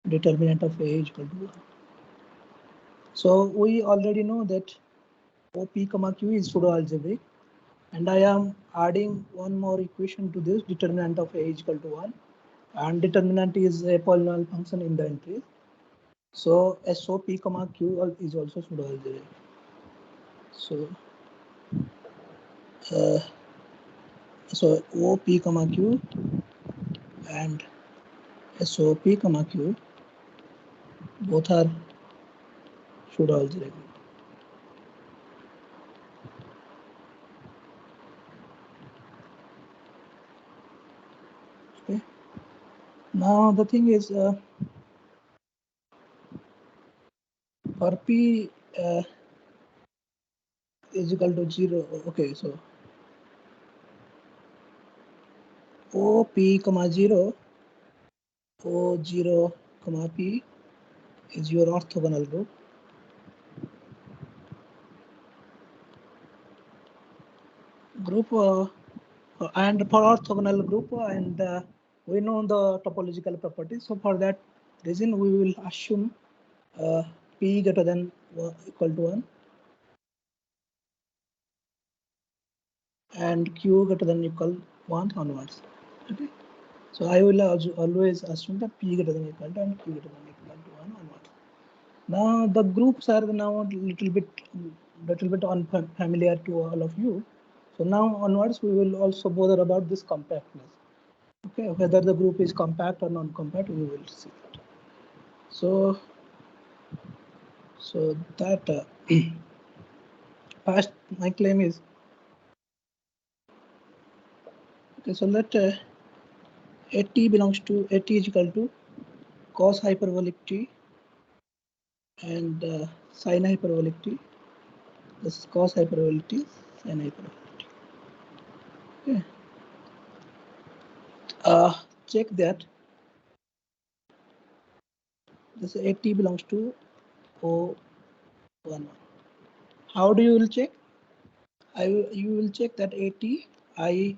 determinant of A is equal to 1. So we already know that OP comma Q is pseudo-algebraic, and I am adding one more equation to this. Determinant of A is equal to 1, and determinant is a polynomial function in the entries. So SOP comma Q is also pseudo-algebraic. So so OP comma Q and SOP comma Q both are pseudo-algebraic. Okay. Now the thing is, for P is equal to 0. Okay, so OP comma 0, O0 comma P is your orthogonal group. And for orthogonal group, and we know the topological properties. So for that reason, we will assume P greater than equal to 1 and Q greater than equal 1 onwards. Okay. So I will always assume that P greater than equal to and Q greater than equal to 1 onwards. Now the groups are now a little bit unfamiliar to all of you. So now onwards we will also bother about this compactness. Okay, whether the group is compact or non-compact, we will see that. So that first my claim is, okay, so let AT belongs to AT is equal to cos hyperbolic T and sin hyperbolic T. This is cos hyperbolic T, sin hyperbolic T. Okay. Check that this AT belongs to O11. How do you will check? You will check that AT I1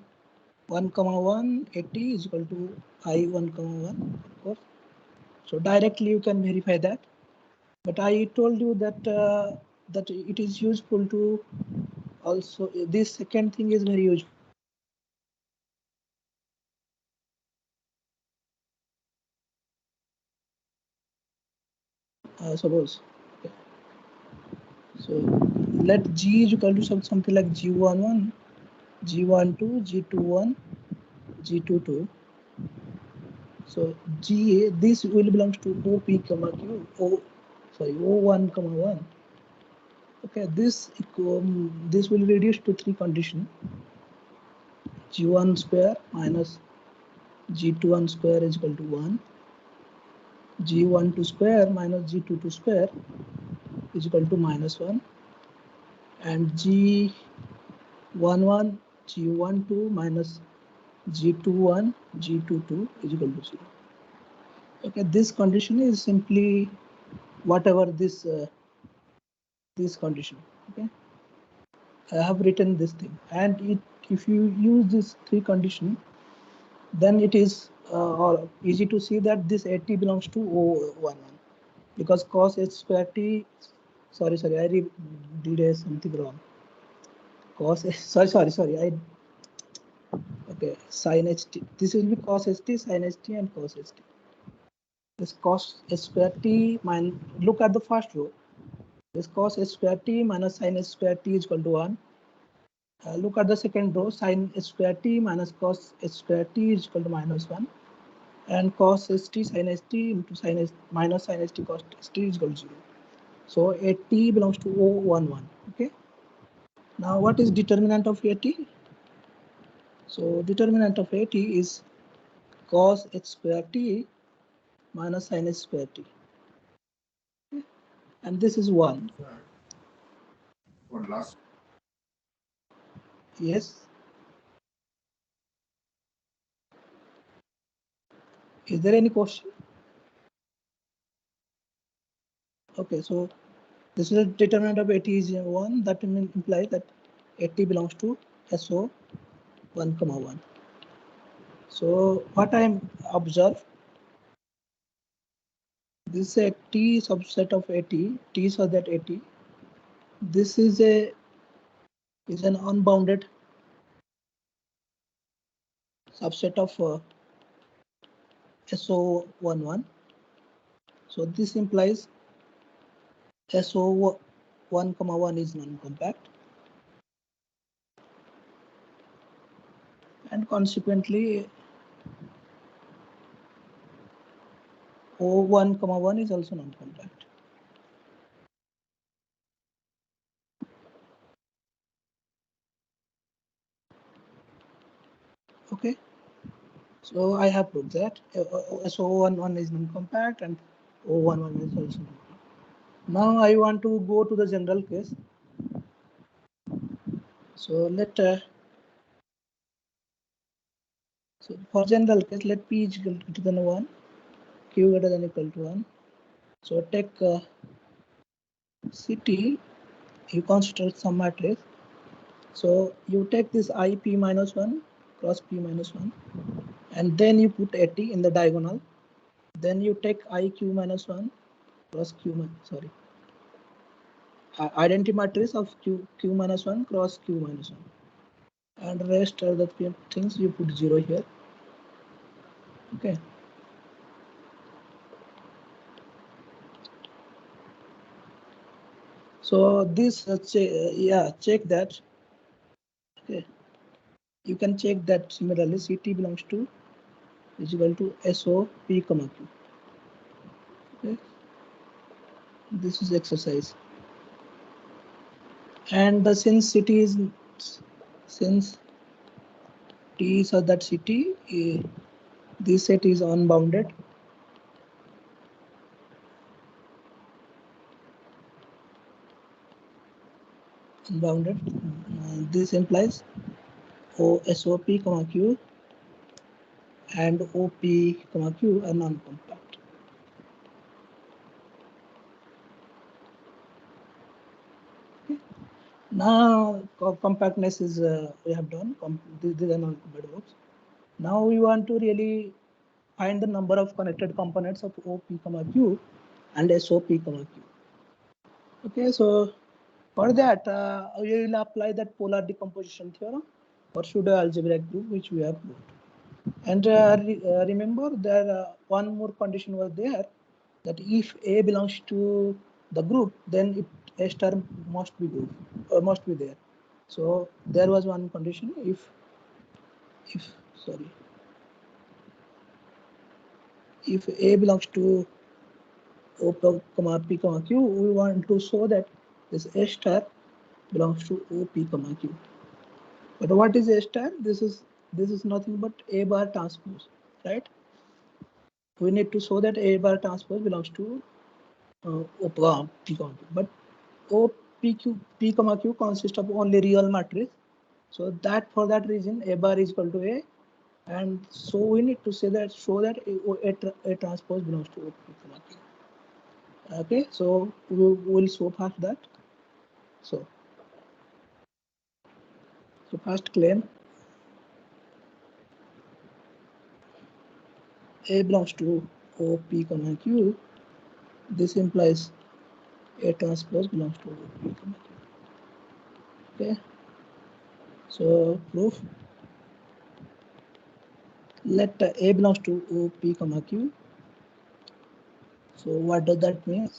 comma 1 AT is equal to I1 comma 1, of course. So directly you can verify that. But I told you that that it is useful to also, this second thing is very useful. Suppose, okay. So let G is equal to something like G11, G12, G21, G22. So G, this will belongs to OP comma Q, O1 comma 1. Okay, this will reduce to 3 conditions. G1 square minus G21 square is equal to 1. G12 square minus G22 square is equal to minus 1. And G11, G12 minus G21, G22 is equal to 0. Okay, this condition is simply whatever this condition. Okay, I have written this thing, and if you use this 3 condition, then it is easy to see that this AT belongs to O11, because cos h square t, sorry, I did something wrong. Cos sorry, okay, sin ht, this will be cos ht, sin ht, and cos ht. This cos h square t minus, look at the first row. This cos h square t minus sin h square t is equal to 1. Look at the second row, sin h square t minus cos h square t is equal to minus 1. And cos st sin st into sin s minus sin st cos st is equal to 0. So AT belongs to O11. Okay. Now what is determinant of AT? So determinant of AT is cos h square t minus sin h square t. Okay. And this is 1. One last. Yes. Is there any question? Okay, so this is a determinant of AT is 1. That implies that AT belongs to SO 1 comma 1. So what I observe, This is a T subset of AT. T so that AT. This is an unbounded subset of SO11. So this implies SO1, 1 is non-compact, and consequently O1, 1 is also non-compact. Okay, so I have proved that SO11 is non-compact and O11 is also non-compact. Now I want to go to the general case. So for general case, let P is equal to the 1, Q greater than equal to 1. So take CT, you consider some matrix. So you take this IP minus 1 cross P minus 1, and then you put AT in the diagonal. Then you take IQ minus 1 cross identity matrix of Q minus 1 cross Q minus 1. And rest of the things you put 0 here. Okay. So this, check that. Okay. You can check that similarly CT belongs to is equal to SO P comma Q. Okay. This is exercise. And since T is so that CT, this set is unbounded. This implies SOP comma Q and OP comma Q are non-compact. Okay. Now compactness is we have done. These are non-compact groups. Now we want to really find the number of connected components of OP comma Q and SOP comma Q. Okay, so for that we will apply that polar decomposition theorem for pseudo algebraic group which we have proved. And remember that one more condition was there, that if A belongs to the group, then A star must be there. So there was one condition. If A belongs to O comma P comma Q, we want to show that this A star belongs to O P comma Q. But what is A star? This is nothing but A bar transpose, right? We need to show that A bar transpose belongs to O comma P comma Q. But O P comma Q consists of only real matrix. So that for that reason A bar is equal to A, and so we need to show that A transpose belongs to O P comma Q. Okay, so we will show first that. So first claim A belongs to O P comma Q. This implies A transpose belongs to O P comma Q. Okay, so proof. Let A belongs to O P comma Q. So what does that mean?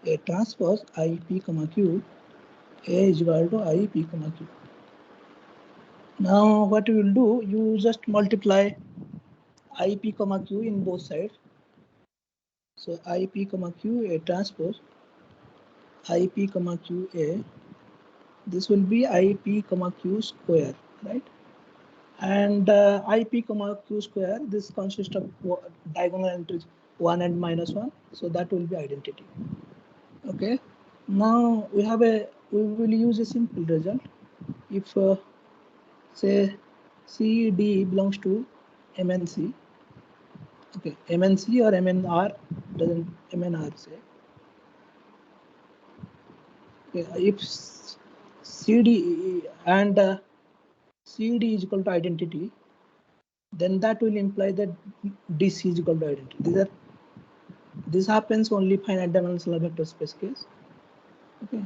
A transpose I P comma Q, A is equal to I P comma Q. Now what you will do, you just multiply I P comma Q in both sides. So I P comma Q A transpose I P comma Q A. This will be I P comma Q square, right? And I P comma Q square, this consists of diagonal entries 1 and minus 1. So that will be identity. Okay. Now we will use a simple result. If say CD belongs to MNC. Okay, MNC or MNR, doesn't MNR say. Okay, if CD and CD is equal to identity, then that will imply that DC is equal to identity. This happens only finite dimensional vector space case. Okay,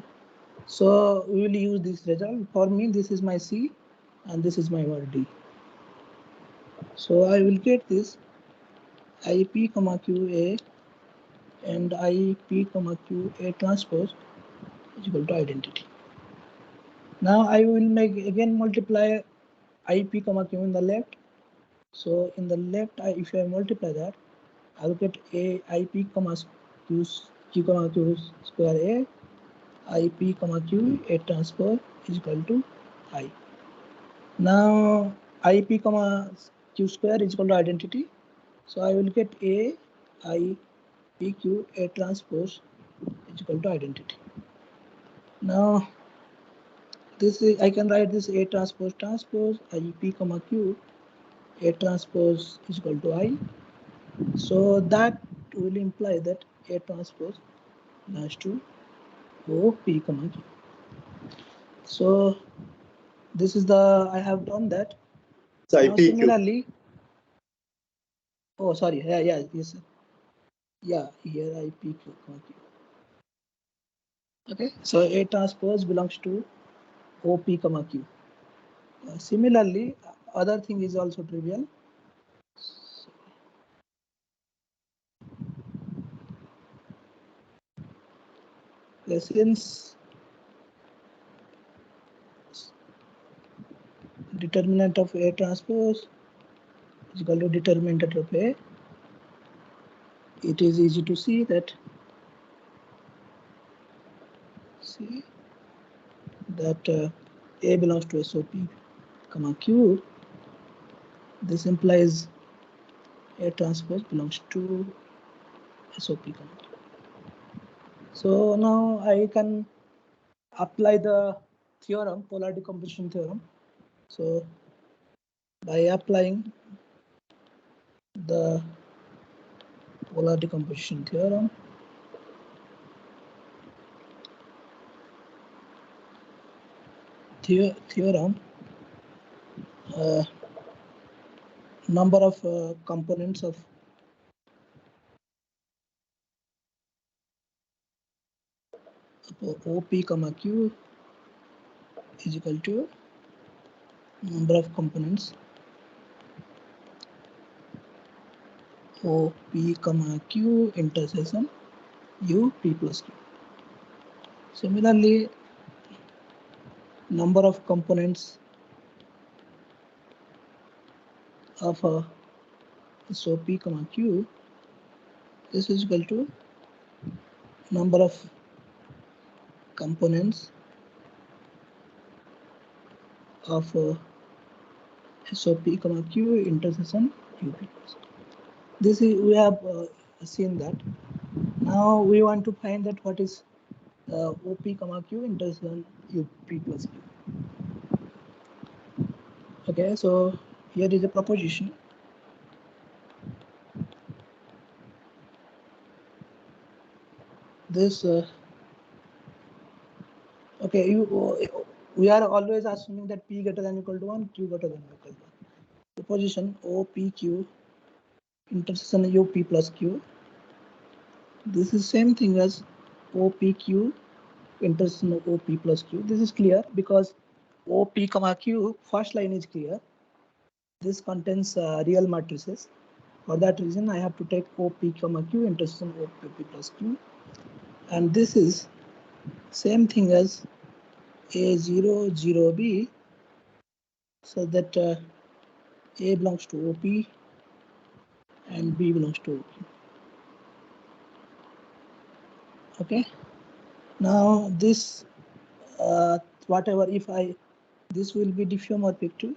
so we will use this result. For me, this is my C, and this is my word D. So I will get this IP comma QA and IP comma QA transpose is equal to identity. Now I will make again multiply IP comma Q in the left. So in the left, if I multiply that, I will get A IP comma Q comma Q square A IP comma Q A transpose is equal to I. Now IP comma Q square is equal to identity. So I will get A I P Q A transpose is equal to identity. Now this is, I can write this A transpose I P comma Q A transpose is equal to I. So that will imply that A transpose belongs to O P comma Q. So this is the, I have done that. So now IPQ. similarly, oh sorry, yes, yeah, here IPQ comma Q. Okay, so A transpose belongs to OP comma Q. Similarly, other thing is also trivial. Since determinant of A transpose is equal to determinant of A, it is easy to see that A belongs to SOP comma Q. This implies A transpose belongs to SOP comma Q. So now I can apply the theorem, polar decomposition theorem. So by applying the polar decomposition theorem, number of components of OP comma Q is equal to number of components OP comma Q intersection U P plus Q. Similarly, number of components of SOP comma Q, this is equal to number of components of SOP comma Q intersection UP plus Q. This is, we have seen that. Now we want to find that what is OP comma Q intersection UP plus Q. Okay, so here is a proposition. This okay, we are always assuming that P greater than equal to 1, Q greater than equal to 1. Proposition OPQ intersection UP plus Q. This is same thing as OPQ intersection OP plus Q. This is clear because OP comma Q first line is clear. This contains real matrices. For that reason, I have to take OP comma Q intersection OP plus Q, and this is same thing as A0 0 B, so that A belongs to OP and B belongs to OP. Okay. Now this whatever, if I, this will be diffeomorphic to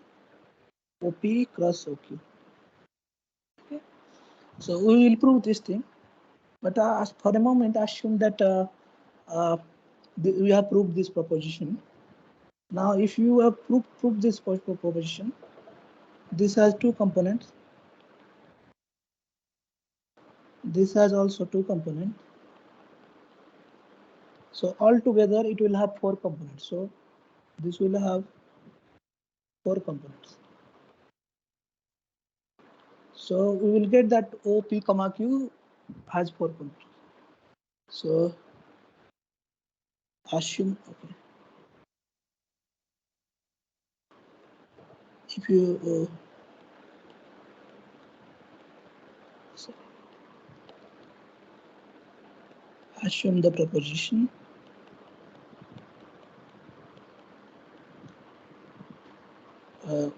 OP cross OQ. Okay. So we will prove this thing, but for a moment assume that we have proved this proposition. Now if you have proved this proposition, this has two components, this has also two components, so altogether it will have four components. So this will have four components. So we will get that OP comma Q has 4 contours. So assume, okay, if you assume the proposition,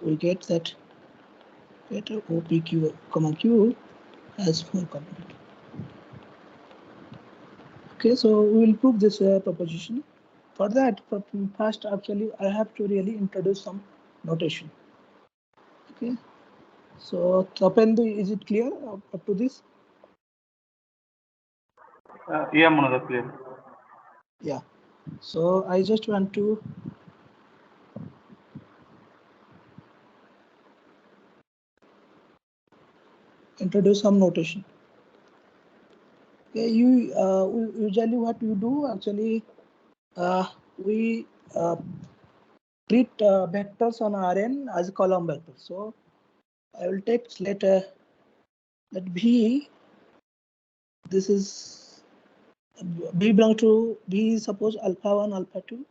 we get that OPQ, Q has 4 components. Okay, so we will prove this proposition. For that, first actually I have to really introduce some notation. Okay, so Tapendu, is it clear up to this? Yeah, Manoj, clear. Yeah. So I just want to introduce some notation. Okay, you usually what you do actually, we treat vectors on Rn as column vectors. So I will take let V. This is B belongs to B. Suppose alpha 1, alpha 2,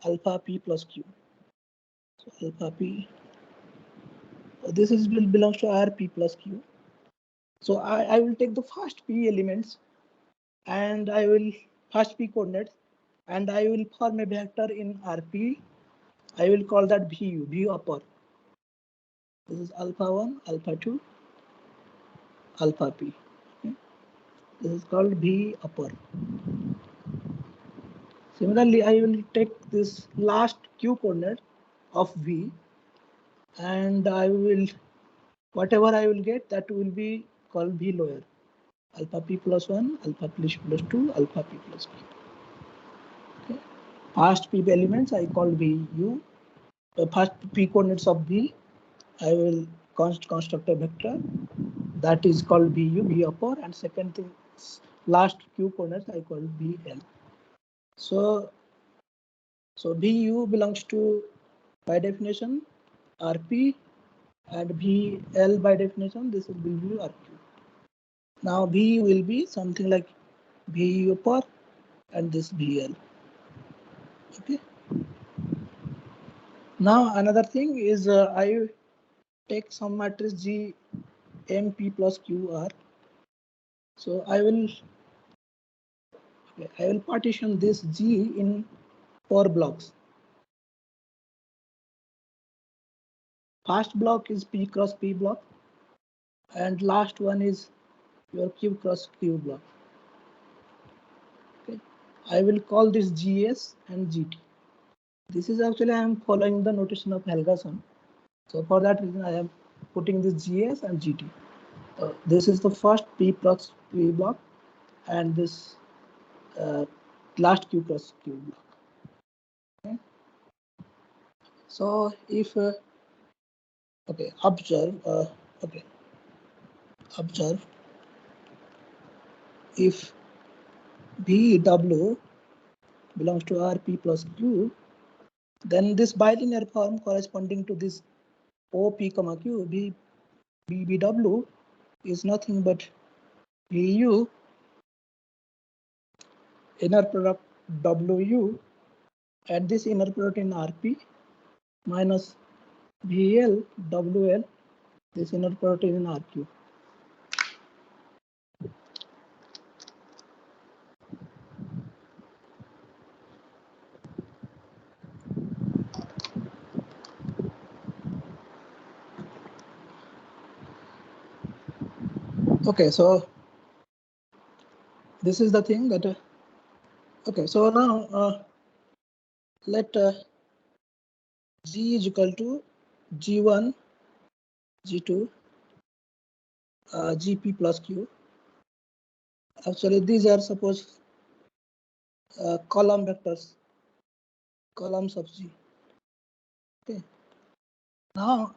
alpha p plus q. So alpha p. This is belongs to R p plus q. So I will take the first p elements, and I will first p coordinates, and I will form a vector in Rp. I will call that Vu, V upper. This is alpha 1, alpha 2, alpha p. Okay. This is called V upper. Similarly, I will take this last q coordinate of V, and I will, whatever I will get, that will be called V lower. Alpha p plus 1, alpha p plus 2, alpha p plus p. Okay. First p elements I call Vu. The first p coordinates of V, I will construct a vector that is called Vu, V upper, and second thing, last q coordinates I call Vl. So Vu belongs to, by definition, Rp, and Vl by definition this will be Rq. Now V will be something like Vu upper and this Vl. Okay. Now another thing is I take some matrix G M P plus Q R. So I will partition this G in 4 blocks. First block is P cross P block, and last one is your Q cross Q block. Okay. I will call this GS and GT. This is actually I am following the notation of Helgason. So for that reason I am putting this GS and GT. This is the first P plus P block, and this last Q cross Q block. Okay. So if okay, observe if BW belongs to RP plus Q, then this bilinear form corresponding to this OP comma Q, BW is nothing but VU inner product WU, and this inner product in RP minus VL WL, this inner product in RQ. Okay, so this is the thing that okay, so now let G is equal to G1, G2, GP plus Q. Actually, these are suppose column vectors, columns of G. Okay. Now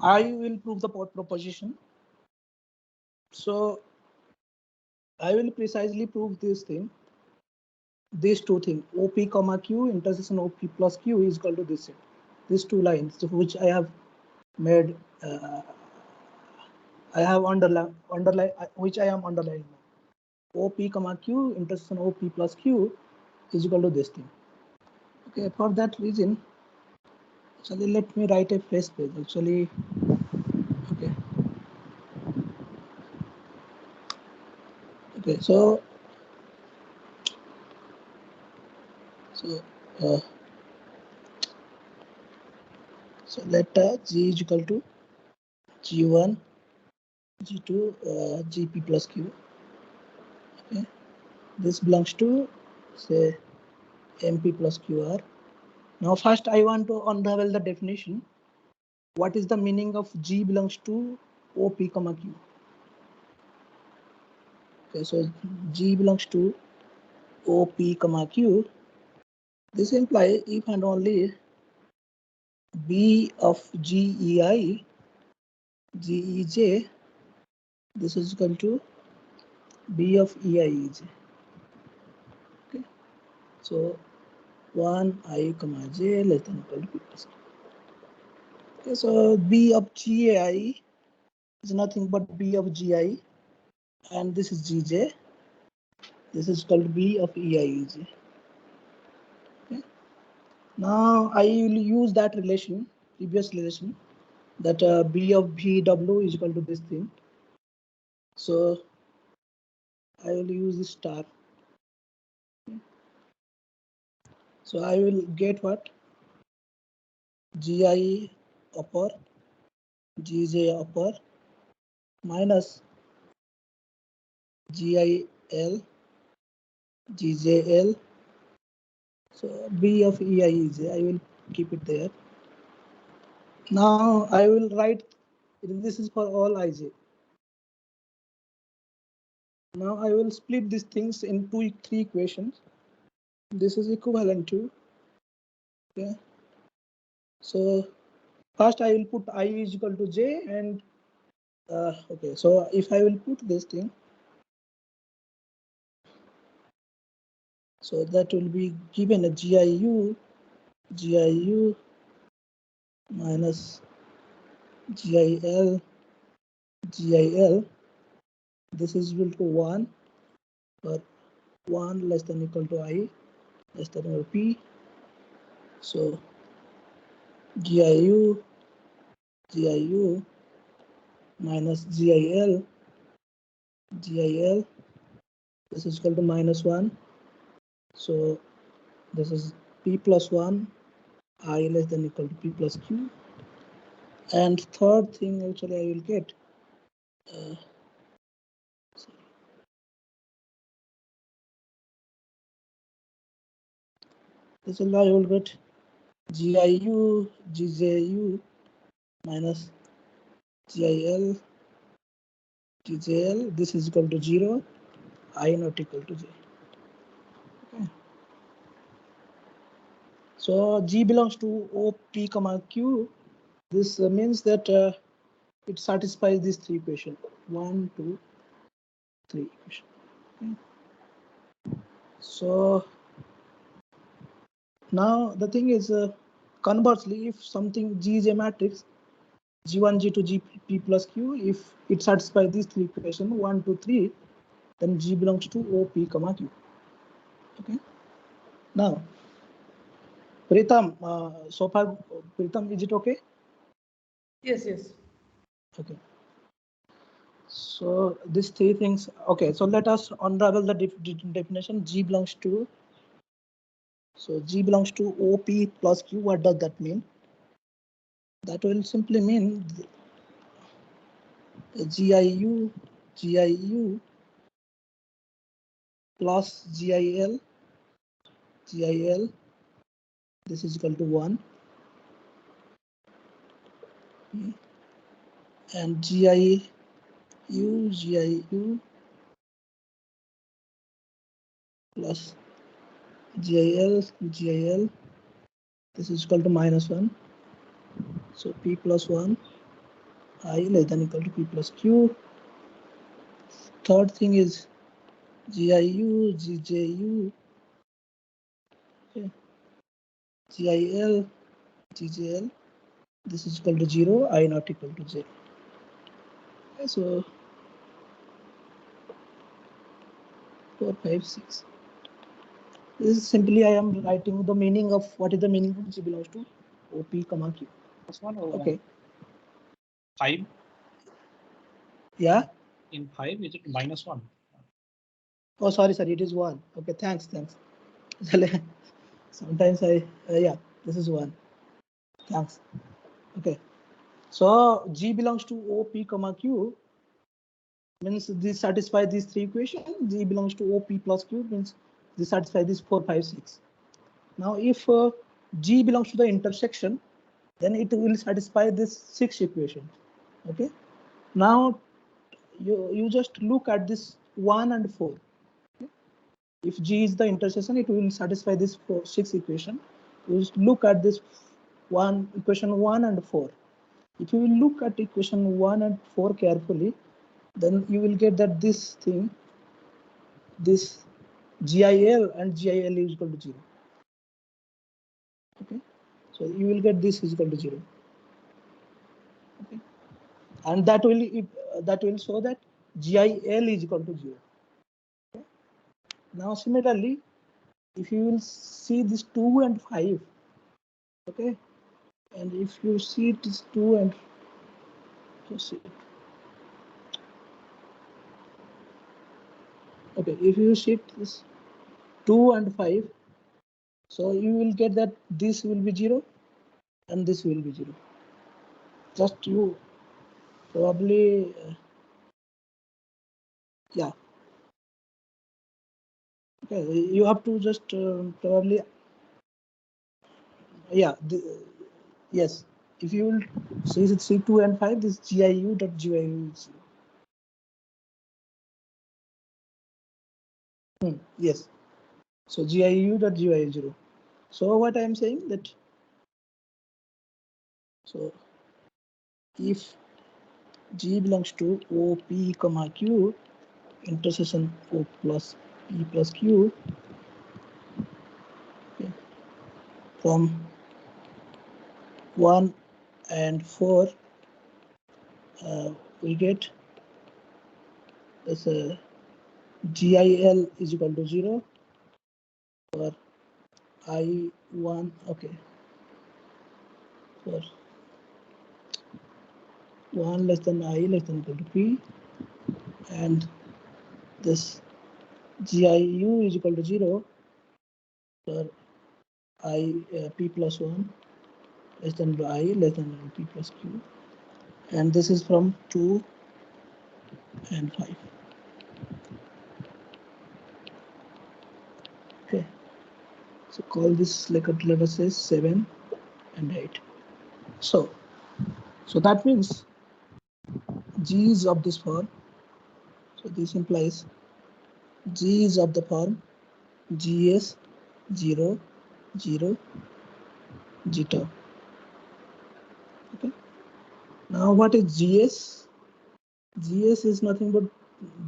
I will prove the proposition. So I will precisely prove this thing. These two things, OP comma Q intersection OP plus Q is equal to this set. These two lines, which I have made I have underline which I am underlining now. OP comma Q intersection OP plus Q is equal to this thing. Okay, for that reason, actually let me write a fresh page. Actually, okay. Okay, so uh, so let G is equal to G1, G2, GP plus Q. Okay, this belongs to say MP plus QR. Now first I want to unravel the definition. What is the meaning of G belongs to OP comma Q? Okay, so G belongs to OP comma Q. This implies if and only B of GEI, GEJ, this is equal to B of EIEJ. Okay, so 1I comma J less than equal to B plus Q. Okay, so B of GAI is nothing but B of GI, and this is GJ. This is called B of EIEJ. Okay. Now I will use that relation, previous relation, that B of VW is equal to this thing. So I will use this star. Okay. So I will get what? GI upper, GJ upper minus GIL, GJL. So B of EIEJ, I will keep it there. Now I will write, this is for all IJ. Now I will split these things into three equations. This is equivalent to, okay. So first I will put I is equal to J and okay. So if I will put this thing, so that will be given a GIU minus GIL. This is equal to 1, but 1 less than equal to I less than equal to P. So GIU minus GIL, this is equal to minus 1. So this is P plus 1, I less than equal to P plus Q. And third thing actually I will get this is I will get GIU GJU minus GIL GJL. This is equal to 0, I not equal to J. Okay. So G belongs to OP comma Q. This means that it satisfies these three equations. 1, 2, 3 equation. Okay. So now the thing is, conversely, if something G is a matrix, G1, G2, Gp plus Q, if it satisfies these three equations, 1, 2, 3, then G belongs to OP comma Q. Okay. Now, Pritam, so far, Pritam, is it okay? Yes, yes. Okay. So these three things. Okay. So let us unravel the definition. G belongs to. So G belongs to OP plus Q. What does that mean? That will simply mean GIU plus GIL. This is equal to 1. And GIU plus GIL. This is equal to minus 1. So P plus 1, I less than equal to P plus Q. Third thing is GIU, GJU, okay. GIL, GJL. This is equal to 0, I not equal to 0. Okay, so 4, 5, 6. This is simply I am writing the meaning of what is the meaning of G belongs to OP comma Q. Plus 1 or Okay. 5? Yeah. In 5, is it minus 1? Oh, sorry, it is 1. Okay, thanks. Sometimes yeah, this is 1. Thanks. Okay. So G belongs to OP comma Q means this satisfy these three equations. G belongs to OP plus Q means this satisfy this 4, 5, 6. Now if G belongs to the intersection, then it will satisfy this 6 equation. Okay. Now you just look at this 1 and 4. Okay? If G is the intersection, it will satisfy this 6 equation. You just look at this equation 1 and 4. If you will look at equation 1 and 4 carefully, then you will get that this thing, this GIL and GIL is equal to 0. Okay, so you will get this is equal to 0. Okay, and that will show that GIL is equal to 0. Okay? Now similarly, if you will see this 2 and 5, okay, and if you see this 2 and okay, if you shift this 2 and 5, so you will get that this will be 0 and this will be 0. Just you probably yeah. Okay, you have to just probably yeah. Yes, if you will see 2 and 5, this GIU dot GIU is 0. Yes, so GIU dot GIU is 0. So what I am saying that so if G belongs to OP comma Q intersection O plus P plus Q, okay, from 1 and 4, we get this GIL is equal to 0 for I1, okay, for 1 less than I less than equal to P, and this GIU is equal to 0 for P plus 1 less than I less than P plus Q, and this is from 2 and 5. Okay, so call this like let us say 7 and 8. So that means G is of this form. So this implies G is of the form GS 0 0 G tau. Okay. Now what is GS? GS is nothing but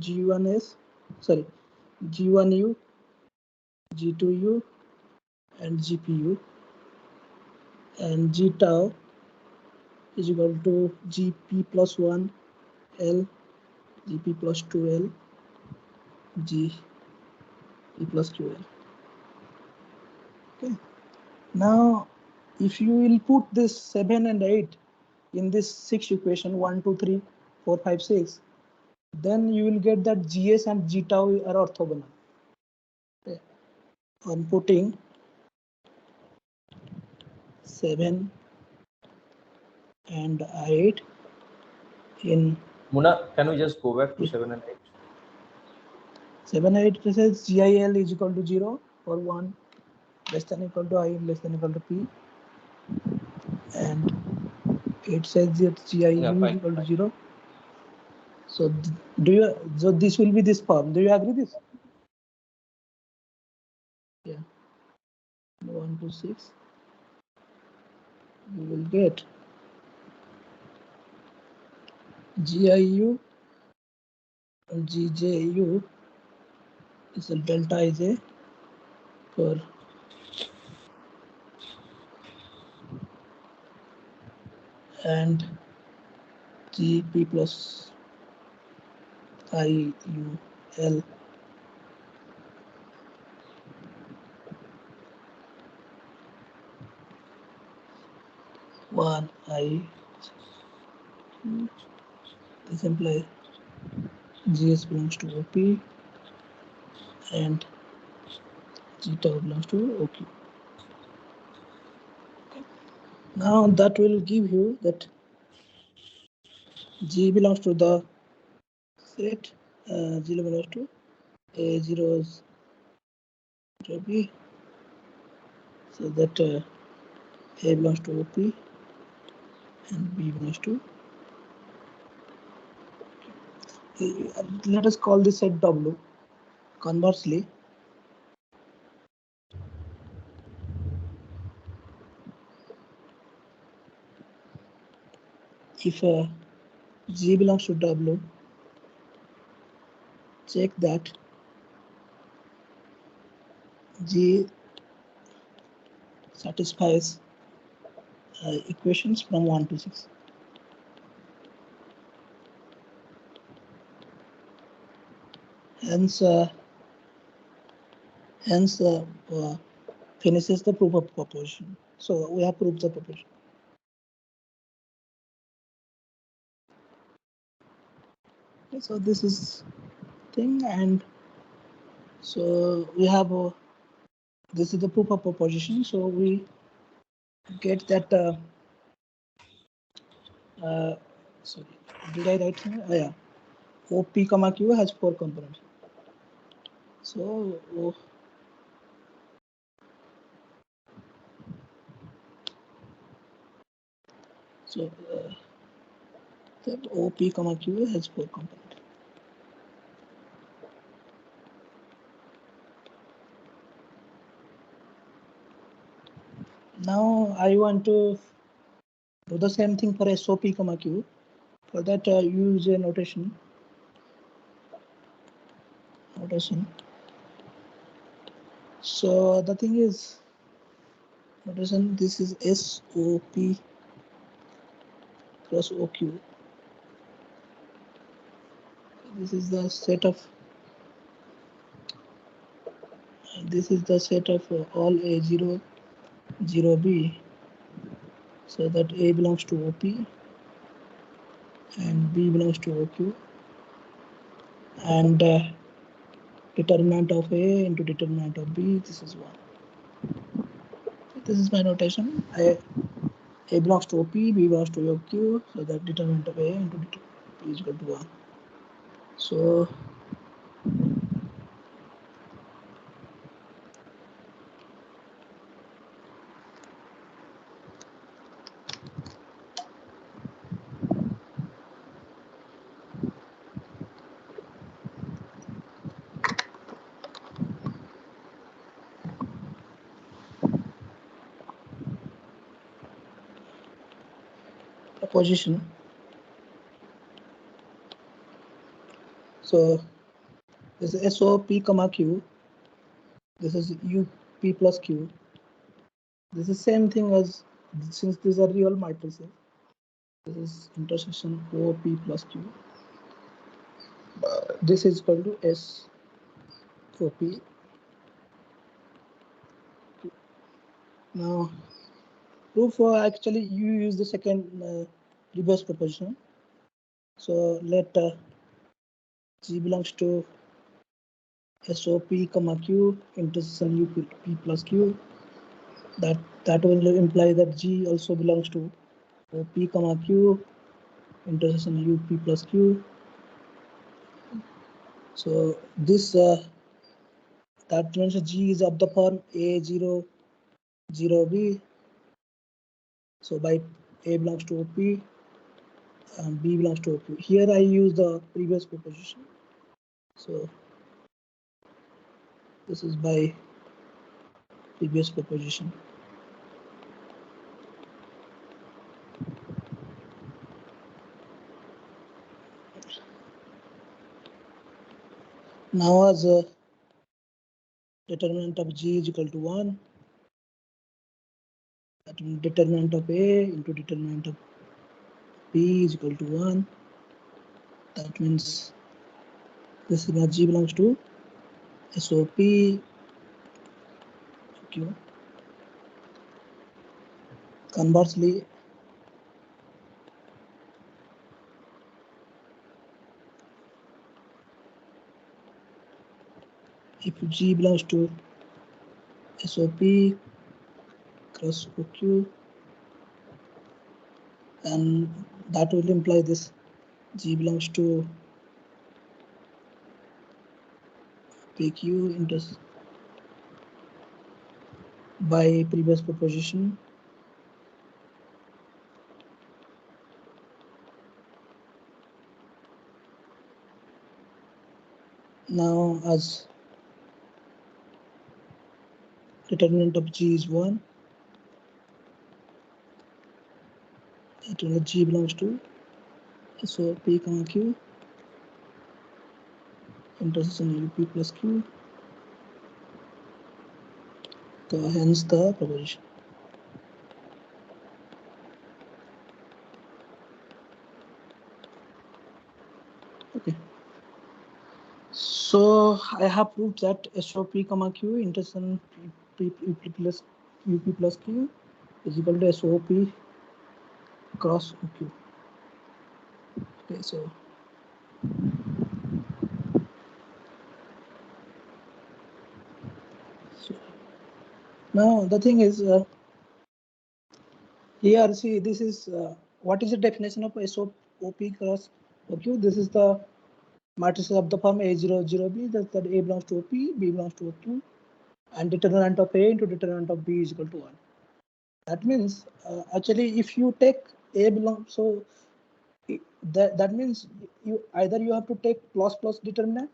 G1S, sorry, G1U, G2U, and GPU, and G tau is equal to GP plus 1 L, GP plus 2L, GP plus QL. Okay. Now, if you will put this 7 and 8 in this 6 equation 1, 2, 3, 4, 5, 6, then you will get that GS and G tau are orthogonal. Okay. On putting 7 and 8 in Muna, can we just go back to 7 and 8? 7 and 8 says GIL is equal to 0 for 1 less than equal to I less than equal to P, and it says that GIU is equal to 0. So so this will be this form. Do you agree this? Yeah. 1 to 6. You will get GIU and GJU is a delta Ij for and GP plus I U L one I. This implies GS belongs to OP and G tau belongs to OQ. Okay. Now that will give you that G belongs to the set, G belongs to A0 is to B, so that A belongs to OP and B belongs to. Let us call this set W. Conversely, if G belongs to W, check that G satisfies equations from 1 to 6. Hence, finishes the proof of proposition. So we have proved the proposition. Okay, so this is thing, and so we have this is the proof of proposition. So we get that. Sorry, did I write here? Oh, yeah. OP comma Q has 4 components. So the OP comma Q has 4 components. Now I want to do the same thing for SOP comma Q. For that, use a notation. So the thing is, notation. This is SOP plus OQ. This is the set of. This is the set of all A0, 0B. So that A belongs to OP and B belongs to OQ, and determinant of A into determinant of B. This is 1. This is my notation. A belongs to OP, B belongs to OQ, so that determinant of A into determinant of B is equal to 1. So proposition. So this is SOP comma Q. This is UP plus Q. This is same thing as, since these are real matrices. This is intersection OP plus Q. This is equal to SOP. Now, proof actually you use the second reverse proposition. So let G belongs to SOP comma Q intersection UP plus Q. That will imply that G also belongs to OP comma Q intersection UP plus Q. So this that means G is of the form A0, 0B. So by A belongs to OP and B belongs to OQ. Here I use the previous proposition. So this is by previous proposition. Now as a determinant of G is equal to 1, that means determinant of A into determinant of B is equal to 1. That means This sigma G belongs to SOP Q. Conversely, if G belongs to SOP cross OQ, and that will imply this G belongs to PQ into by previous proposition. Now, as determinant of G is 1, it will G belongs to SOP comma Q intersection UP plus Q. So hence the proposition. Okay. So I have proved that SOP comma Q intersection UP plus Q is equal to SOP cross OQ. Okay, so now the thing is here, see, this is what is the definition of SOP cross OQ? This is the matrices of the form A0, 0B, that A belongs to OP, B belongs to OQ, and determinant of A into determinant of B is equal to 1. That means actually if you take A belongs, so that means you either you have to take plus determinant,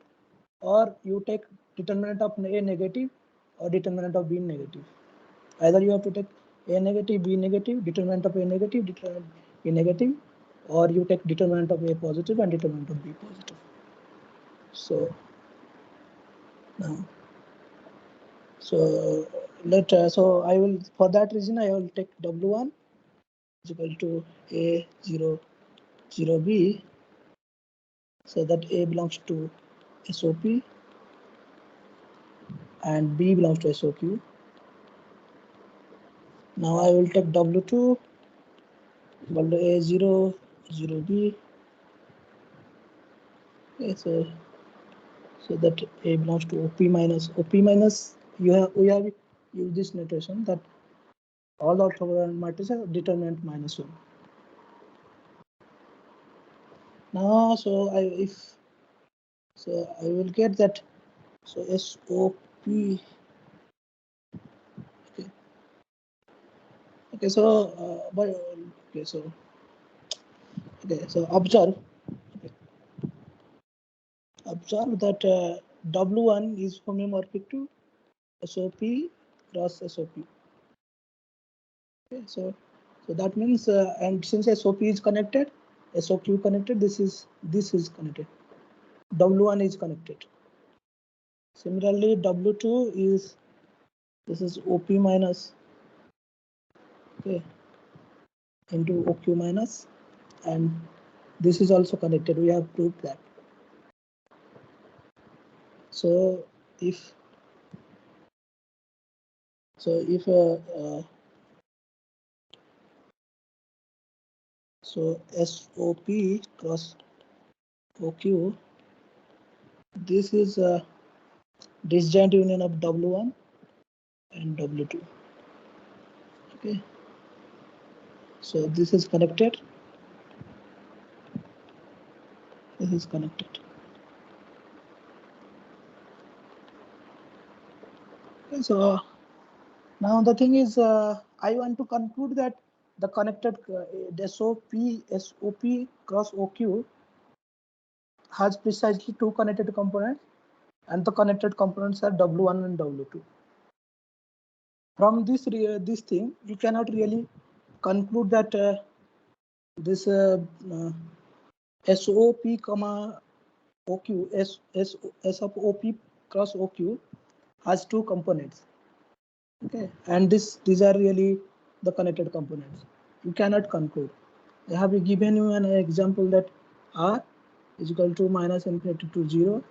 or you take determinant of A negative or determinant of B negative. Either you have to take A negative, B negative, determinant of A negative, determinant of B negative, or you take determinant of A positive and determinant of B positive. So now, so so I will, for that reason I will take W1 is equal to A0, 0B, so that A belongs to SOP and B belongs to SOQ. Now I will take W2 equal to A0, 0B. Okay, so that A belongs to OP minus we have used this notation that all orthogonal matrices are determinant minus 1. Now I will get that, so SOP, okay, so observe that W1 is homeomorphic to SOP cross SOP. Okay, so that means and since SOP is connected, SOQ connected, this is connected, W1 is connected. Similarly, W2 is, this is OP minus, okay, into OQ minus, and this is also connected. We have proved that. So if so SOP cross OQ, this is a disjoint union of W1 and W2. Okay, so this is connected, this is connected. Okay, so now the thing is, I want to conclude that the connected SOP cross OQ has precisely two connected components, and the connected components are W1 and W2. From this thing, you cannot really conclude that this SOP comma OQ S of OP cross OQ has two components. Okay, and these are really the connected components. You cannot conclude. I have given you an example that R is equal to minus infinity to 0.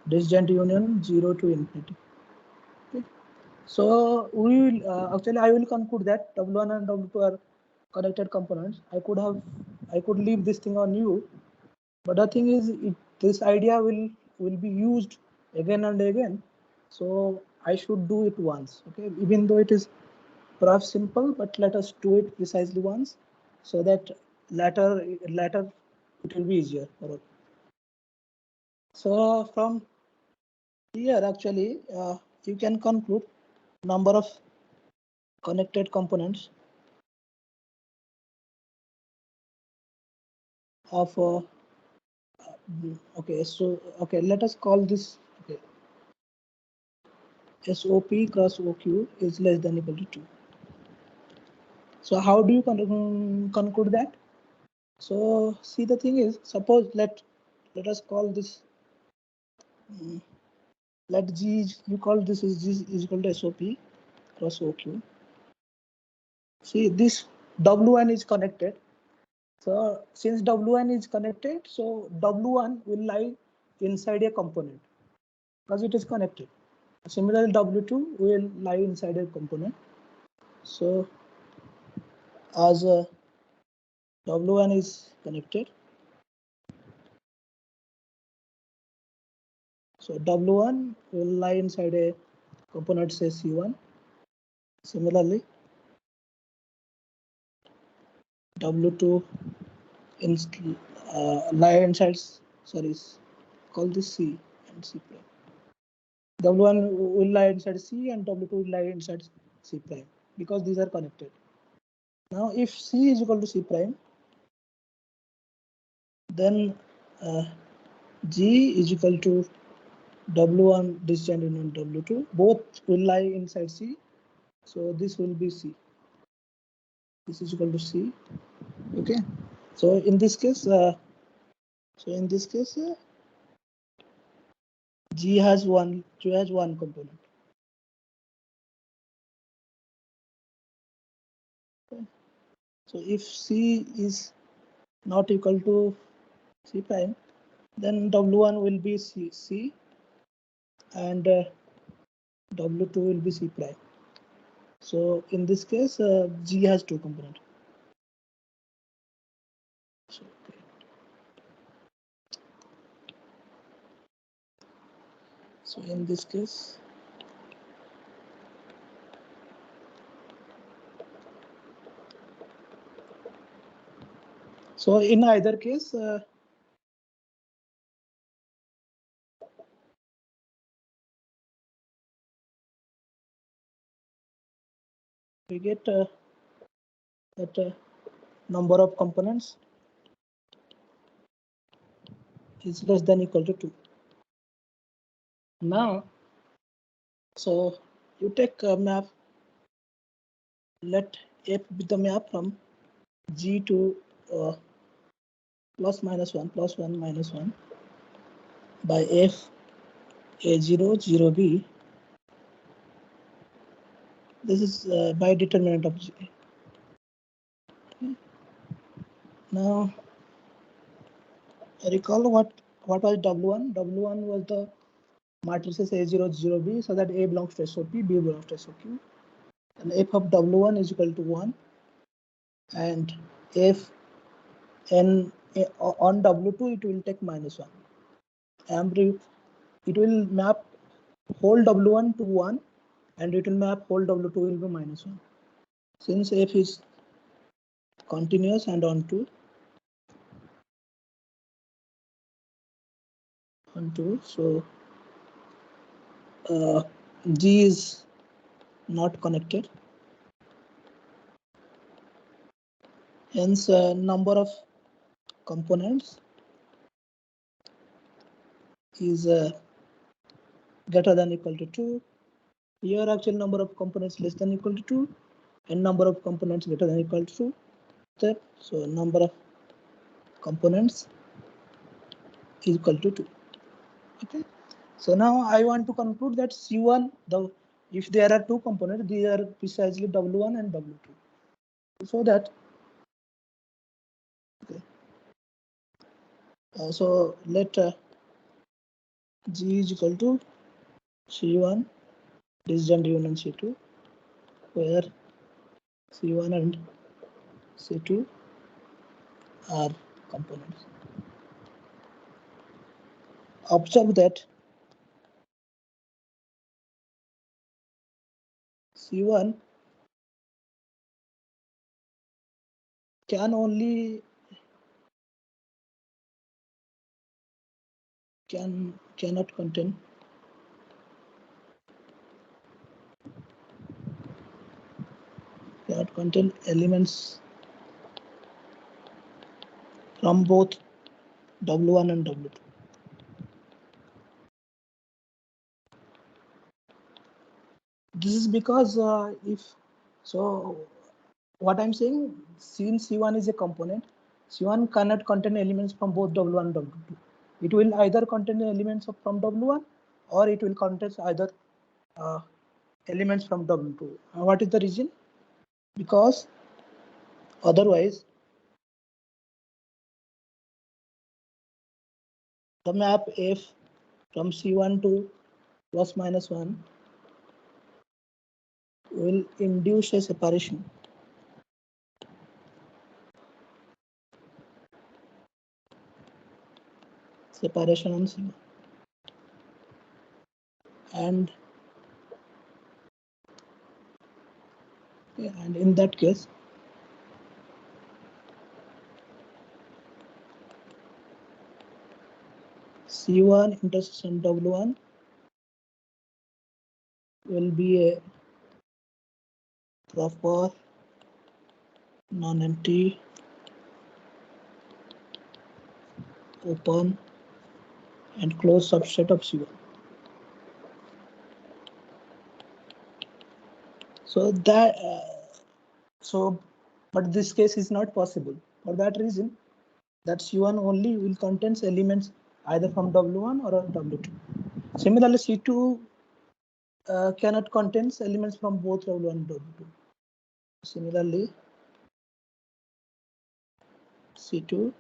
Disjoint union 0 to infinity. Okay. So we will actually I will conclude that W1 and W2 are connected components. I could leave this thing on you, but the thing is this idea will be used again and again. So I should do it once. Okay, even though it is perhaps simple, but let us do it precisely once, so that later it will be easier for us. So from here actually you can conclude number of connected components of okay, so okay, let us call this okay, SOP cross OQ is less than equal to 2. So how do you conclude that? So see, the thing is, suppose let us call this let G, you call this is G is equal to SOP cross OQ. See, this W1 is connected. So since W1 is connected, so W1 will lie inside a component because it is connected. Similarly, W2 will lie inside a component. So as W1 is connected, so W1 will lie inside a component, say C1. Similarly, W2 in lie inside, sorry, call this C and C prime. W1 will lie inside C and W2 will lie inside C prime because these are connected. Now, if C is equal to C prime, then G is equal to W1 disjoint union W2. Both will lie inside C, so this will be C. This is equal to C. Okay. So in this case, G has one component. Okay. So if C is not equal to C prime, then W1 will be C and W2 will be C prime. So in this case, G has two components. So, okay. So in this case, so in either case, we get that number of components is less than equal to 2. Now, so you take a map, let F be the map from G to plus minus 1 minus 1 by F A0 0 B. This is by determinant of G. Okay. Now recall what was W1? W1 was the matrices A0 0 B, so that A belongs to SOP, B belongs to SOQ. And F of W1 is equal to 1, and F n on W2 it will take minus 1. And it will map whole W1 to 1, and it will map whole W2 will be minus 1. Since F is continuous and onto, so G is not connected. Hence, number of components is greater than equal to 2. Here, actual number of components less than equal to 2, and number of components greater than equal to 2. So, number of components is equal to 2. Okay. So now I want to conclude that C1, if there are two components, these are precisely W1 and W2. So that okay. So let G is equal to C1 disjoint union C2, where C1 and C2 are components. Observe that C1 cannot contain elements from both W1 and W2. This is because what I'm saying, since C1 is a component, C1 cannot contain elements from both W1 and W2. It will either contain elements from W1 or it will contain either elements from W2. What is the reason? Because otherwise the map F from C1 to plus minus 1 will induce a separation. Separation on C1. And in that case, C1 intersection W1 will be a proper non-empty open and closed subset of C1. So that but this case is not possible. For that reason, that C1 only will contain elements either from W1 or W2. Similarly, C2 cannot contain elements from both W1 and W2. Similarly, C2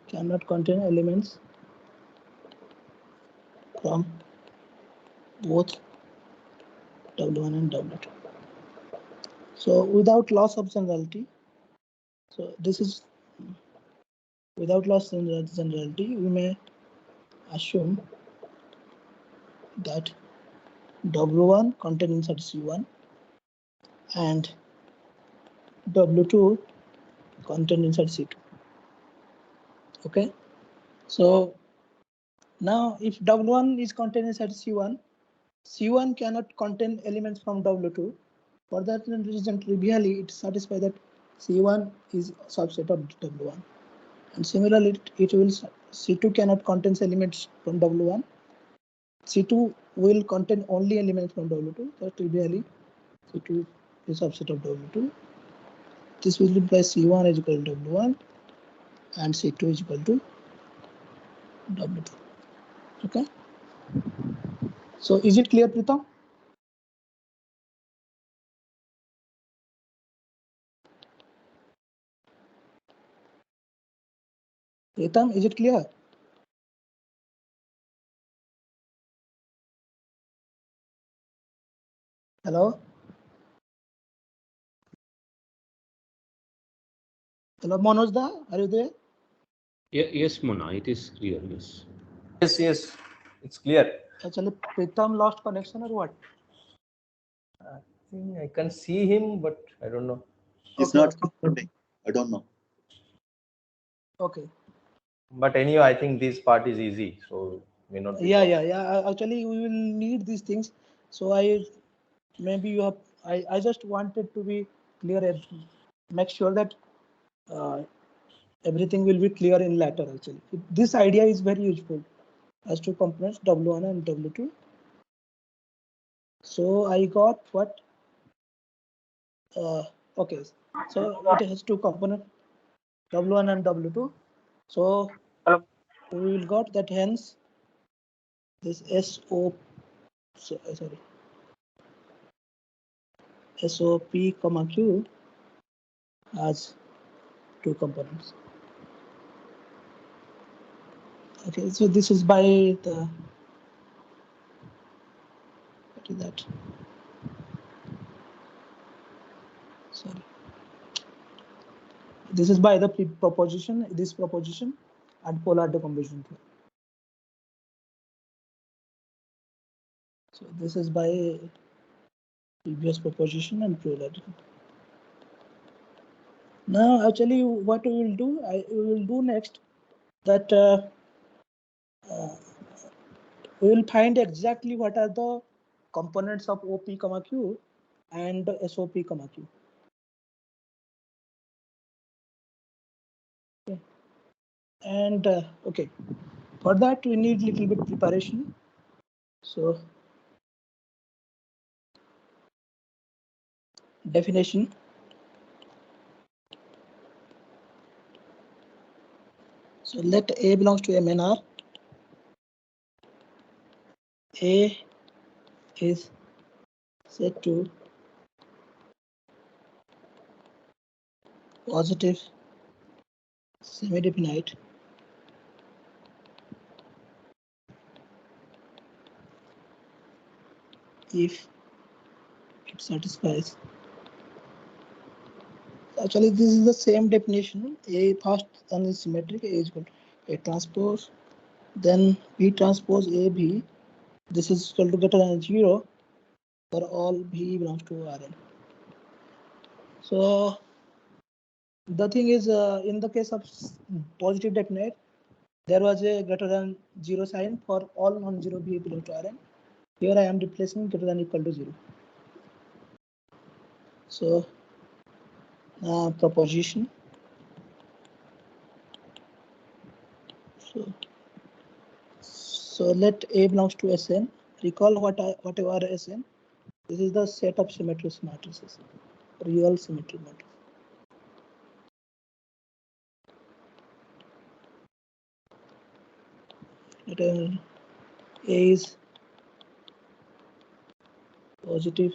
cannot contain elements from both W1 and W2. So without loss of generality, so this is without loss of generality, we may assume that W1 contains inside C1 and W2 contains inside C2. Okay, so now if W1 is contained inside C1, C1 cannot contain elements from W2. For that reason, trivially it satisfies that C1 is subset of W1. And similarly, it will C2 cannot contain elements from W1. C2 will contain only elements from W2. So trivially, C2 is subset of W2. This will imply C1 is equal to W1 and C2 is equal to W2. Okay. So is it clear, Pritam? Pritam, is it clear? Hello? Hello, Manoj da, are you there? Yes, Mona, it is clear, yes. Yes, it's clear. Actually, Pritam lost connection or what? I think I can see him, but I don't know. He's Okay, not okay. responding. I don't know. Okay. But anyway, I think this part is easy, so may not be. Yeah. Actually, we will need these things. So maybe you have. I just wanted to be clear and make sure that everything will be clear in later. Actually, this idea is very useful as to components W1 and W2. So I got what? Okay. So it has two components, W1 and W2. So we will got that, hence this SOP comma Q has two components. Okay, so this is by the, what is that? Sorry. This is by the proposition, this proposition and polar decomposition theorem. So this is by previous proposition and polar decomposition. Now, actually, what we will do, we will do next that we will find exactly what are the components of OP, Q and SOP, Q. Okay. And okay, for that we need little bit preparation. So definition. So let A belongs to MNR. A is set to positive semi-definite if it satisfies. Actually, this is the same definition. A first one is symmetric. A is equal to A transpose. Then B transpose A B. This is equal to greater than 0 for all B belongs to Rn. So the thing is, in the case of positive definite, there was a greater than 0 sign for all non-zero B belongs to Rn. Here I am replacing greater than equal to 0. So proposition. So let A belongs to Sn. Recall whatever Sn. This is the set of symmetric matrices, real symmetric matrix. Let A is positive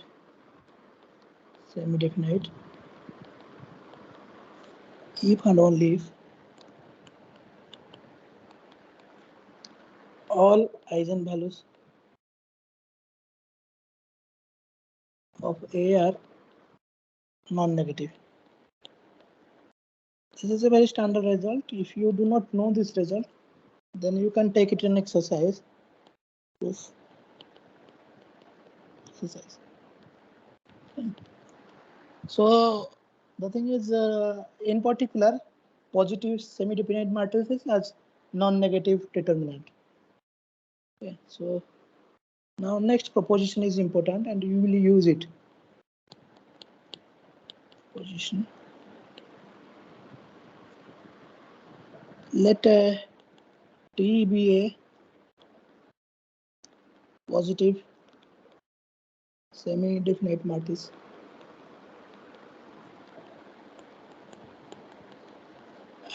semi-definite if and only if all eigenvalues of A are non-negative. This is a very standard result. If you do not know this result, then you can take it in exercise. Proof exercise. So the thing is, in particular, positive semi-definite matrices has non-negative determinant. Okay, so now next proposition is important, and you will use it. Position. Let T be a positive semi-definite matrix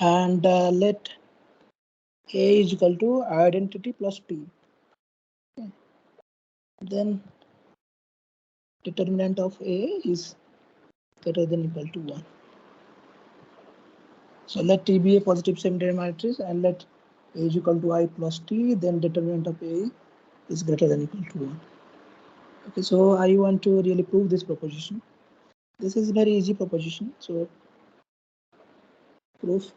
and let A is equal to identity plus T. Okay. Then determinant of A is greater than equal to 1. So let T be a positive semi-definite matrix and let A is equal to I plus T, then determinant of A is greater than equal to 1. Okay, so I want to really prove this proposition. This is very easy proposition. So proof.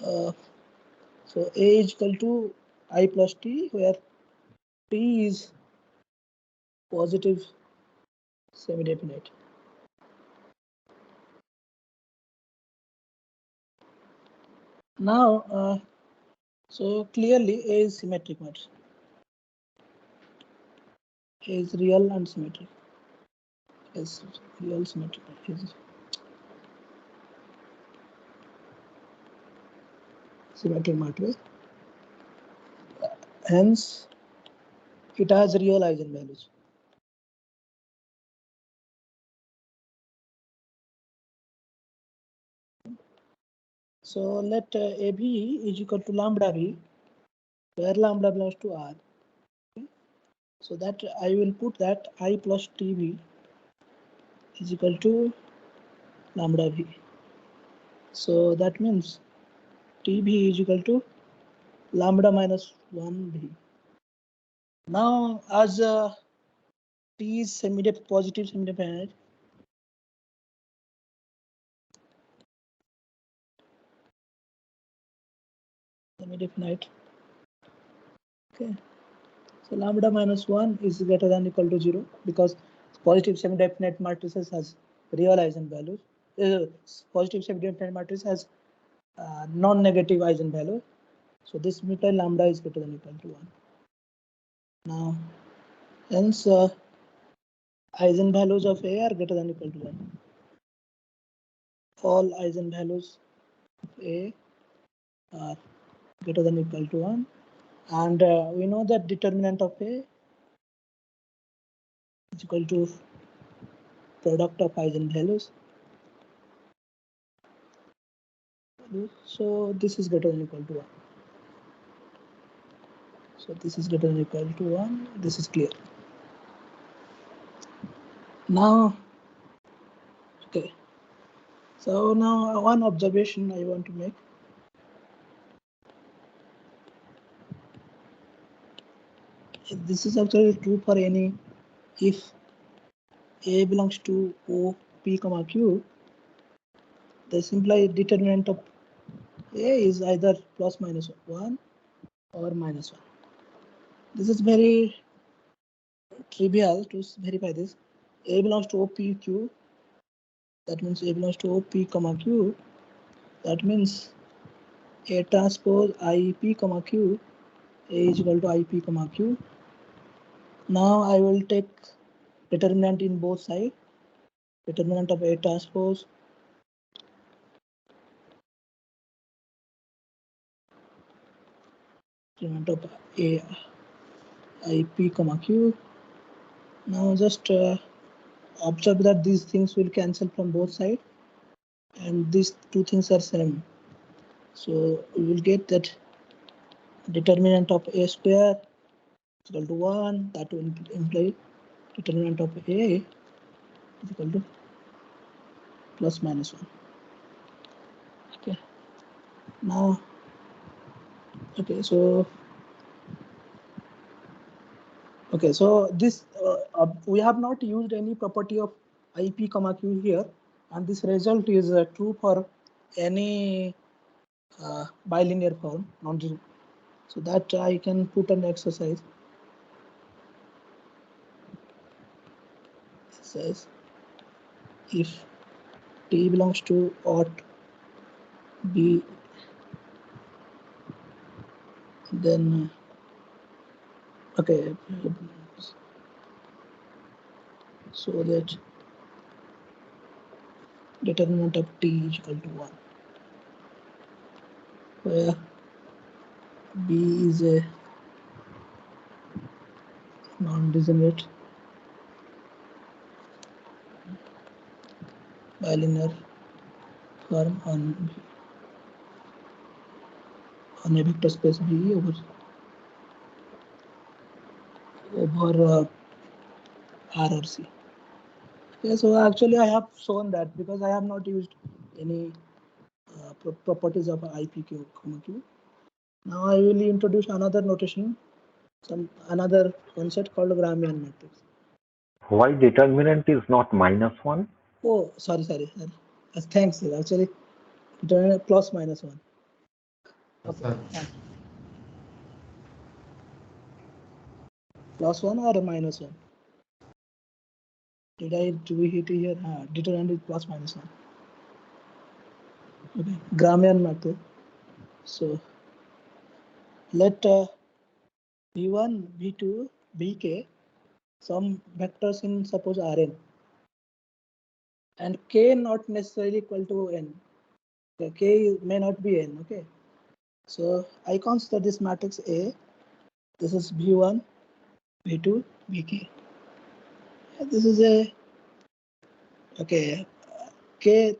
So A is equal to I plus T, where T is positive semi-definite. Now, so clearly A is symmetric matrix. A is real and symmetric. Is real symmetric matrix. Symmetric matrix. Hence, it has real eigenvalues. So let AB is equal to lambda B, where lambda belongs to R. Okay. So that I will put that I plus TB is equal to lambda B. So that means TB is equal to lambda minus 1B. Now, as T is positive semi-definite, okay. So lambda minus 1 is greater than or equal to 0 because positive semi-definite matrices has real eigenvalues. Positive semi-definite matrix has non-negative eigenvalue. So this implies lambda is greater than or equal to 1. Now, hence eigenvalues of A are greater than or equal to 1. All eigenvalues of A are greater than or equal to 1. And we know that determinant of A is equal to product of eigenvalues. So this is greater than or equal to 1. So this is greater than or equal to 1. This is clear. Now, okay. So now one observation I want to make. This is actually true for any if A belongs to O, P, comma Q. The simple determinant of A is either plus minus 1 or minus 1. This is very trivial to verify this. A belongs to O, P, Q. That means A belongs to O, P, comma Q. That means A transpose I, P, comma Q. A is equal to I, P, comma Q. Now I will take determinant in both sides. Determinant of A transpose determinant of A, I, P, comma Q. Now just observe that these things will cancel from both sides and these two things are same. So we will get that determinant of A square is equal to 1. That will imply determinant of A is equal to plus minus 1. Okay. Now, okay, so this we have not used any property of IP comma Q here, and this result is true for any bilinear form, non-zero. So that I can put an exercise. It says if T belongs to ought B, then okay, so that determinant of T is equal to 1, where B is a non-degenerate bilinear form on a vector space B over R or C. Okay, so actually I have shown that because I have not used any properties of IPQ, comma Q. Now I will introduce another notation, another concept called Riemannian matrix. Why determinant is not minus 1? Oh, sorry. Thanks. Actually, determinant plus minus 1. Okay. Plus 1 or minus 1? Do we hit here? Determinant is plus minus 1. Okay. Riemannian matrix. So let V1, V2, Vk some vectors in suppose Rn and k not necessarily equal to n. Okay, k may not be n. Okay, so I consider this matrix A. This is V1, V2, Vk. This is a okay k.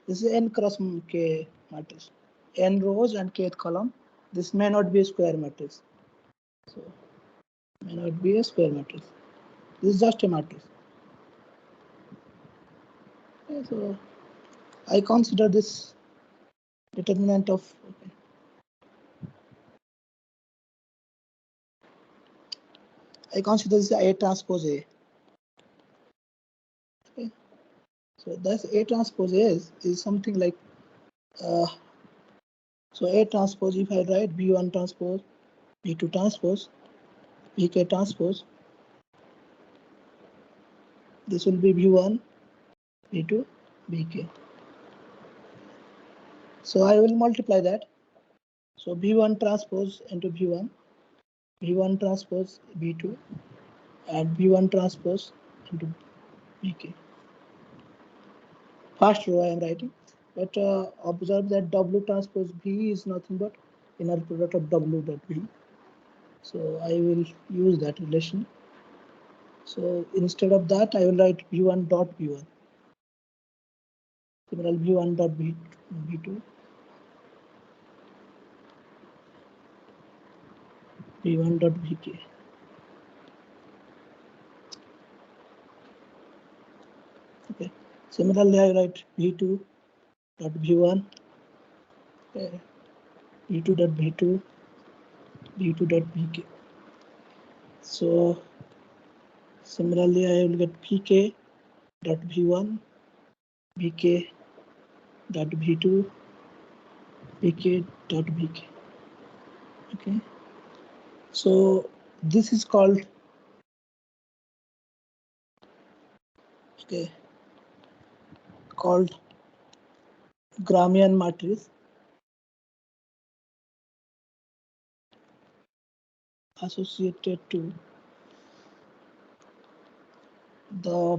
This is n cross k matrix. N rows and kth column. This may not be a square matrix. So may not be a square matrix. This is just a matrix. Okay, so I consider this determinant of, okay. I consider this A transpose A. Okay. So that's A transpose A is something like, so A transpose, if I write B1 transpose, B2 transpose, BK transpose, this will be B1, B2, BK. So I will multiply that. So B1 transpose into B1, B1 transpose B2, and B1 transpose into BK. First row I am writing, but observe that W transpose B is nothing but inner product of W dot B. So I will use that relation. So instead of that, I will write B1 dot B1. Similarly, B1 dot B2, B1 dot BK. Okay. Similarly, I write B2 dot B1, B2 dot B2, B2 dot BK. So similarly, I will get PK dot B1, BK dot B2, BK dot BK. Okay. So this is called, okay, called Gramian matrix associated to the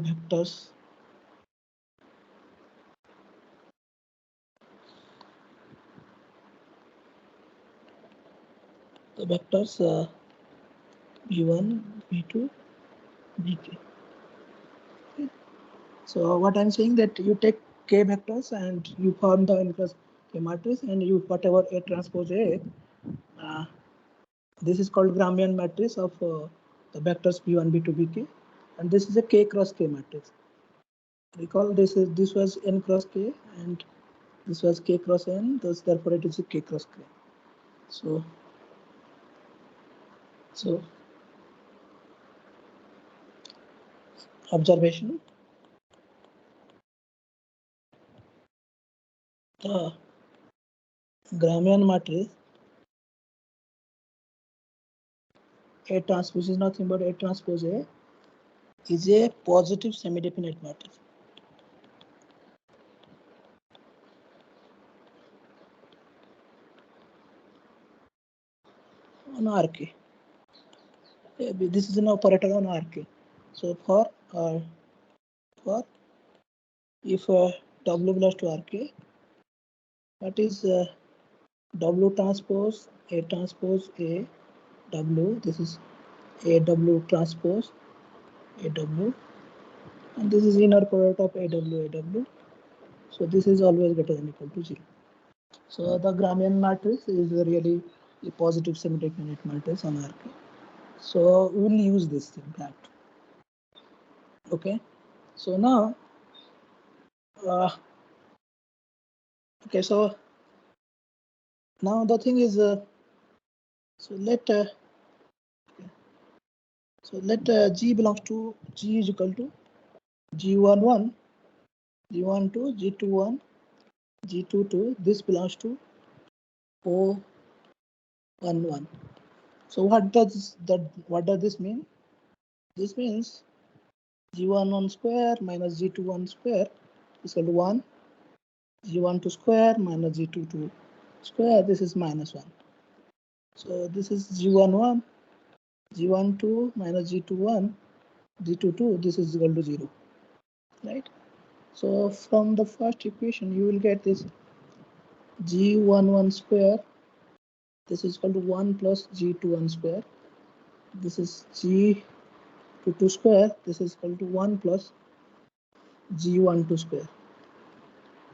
vectors B1, B2, BK. Okay. So what I'm saying that you take K vectors and you form the n plus K matrix, and you whatever A transpose A, this is called Gramian matrix of the vectors B1, B2, BK, and this is a K cross K matrix. Recall this was n cross K and this was K cross n, thus therefore it is a K cross K. So observation, the Gramian matrix A transpose is nothing but A transpose A is a positive semi-definite matrix on RK. This is an operator on RK. So for if W belongs to RK, that is W transpose A transpose A W. This is AW transpose AW, and this is inner product of AW. So this is always greater than equal to 0. So the Gramian matrix is really a positive semi-definite matrix on RK. So we will use this thing that. Okay. So now, okay. So now the thing is, so let G belongs to G is equal to G11, G12, G21, G22. This belongs to O11. So what does this mean? This means G11 square minus G21 square is equal to 1. G12 square minus G22 square, this is minus 1. So this is G11, G12 minus G21, G22, this is equal to 0, right? So from the first equation, you will get this G11 square, this is equal to 1 plus G21 square. This is G22 square, this is equal to 1 plus G12 square.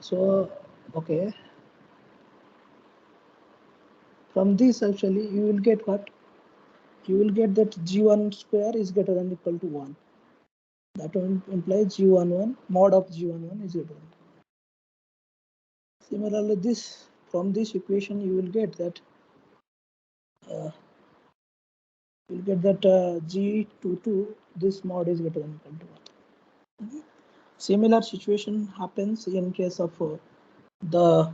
So, okay. From this actually, you will get what? You will get that G1 square is greater than or equal to 1. That will imply G11, mod of G11 is greater than. Similarly, this from this equation you will get that G22 this mod is greater than equal to 1. Similar situation happens in case of the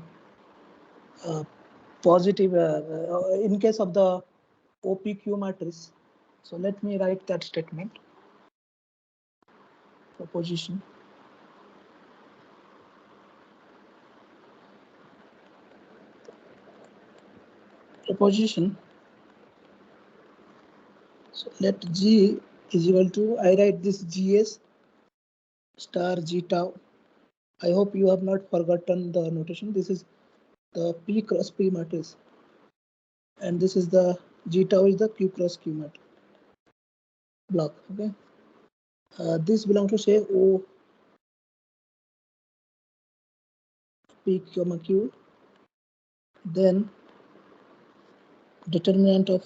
positive in case of the OPQ matrix. So let me write that statement. Proposition. So let G is equal to, I write this GS star G tau. I hope you have not forgotten the notation. This is the P cross P matrix. And this is the G tau is the Q cross Q matrix block. Okay. This belongs to say O P comma Q. Then determinant of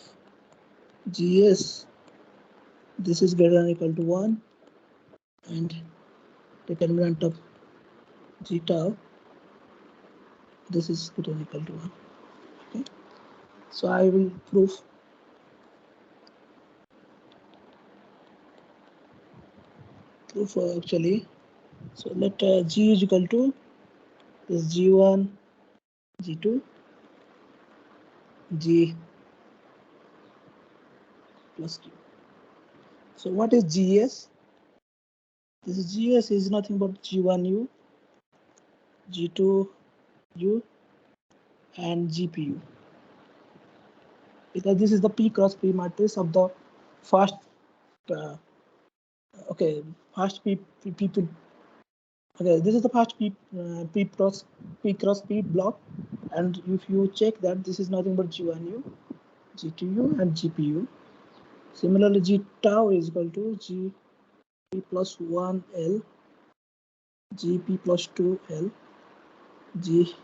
GS, this is greater than or equal to 1, and determinant of G tau, this is greater than or equal to 1. Okay. So I will prove actually. So let G is equal to this G1, G2, G plus Q. So what is GS? This is GS is nothing but G1U, G2U, and GPU. Because this is the P cross P matrix of the first first people. Okay, this is the first P cross P block, and if you check that this is nothing but G1U, G2U, and GPU. Similarly, G tau is equal to G P plus 1L, GP plus 2L, GP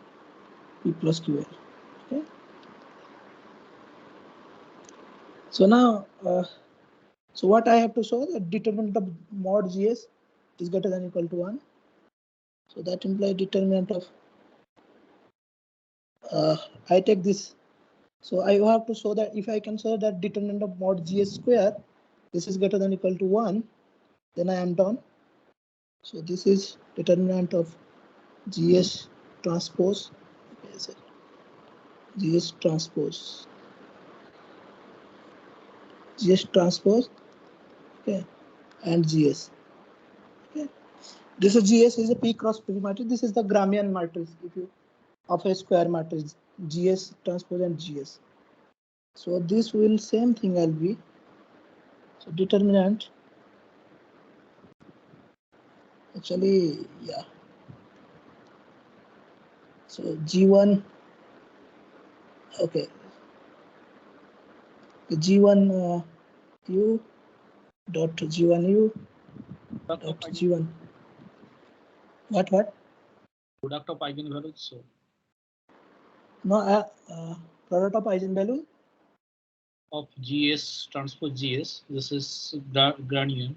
plus QL. Okay. So now, so what I have to show that determinant of mod GS is greater than or equal to 1. So that implies determinant of I take this. So I have to show that if I can show that determinant of mod GS square, this is greater than or equal to 1, then I am done. So this is determinant of GS transpose. GS transpose. Okay, and GS. Okay, this is GS is a P cross P matrix. This is the Gramian matrix if you of a square matrix, GS transpose and GS. So this will same thing will be. So determinant actually, yeah. So G1, okay, G1 U dot G1U Product of dot G1. What? product of eigenvalues. So No, product of eigenvalue. of GS transpose GS, this is Granian.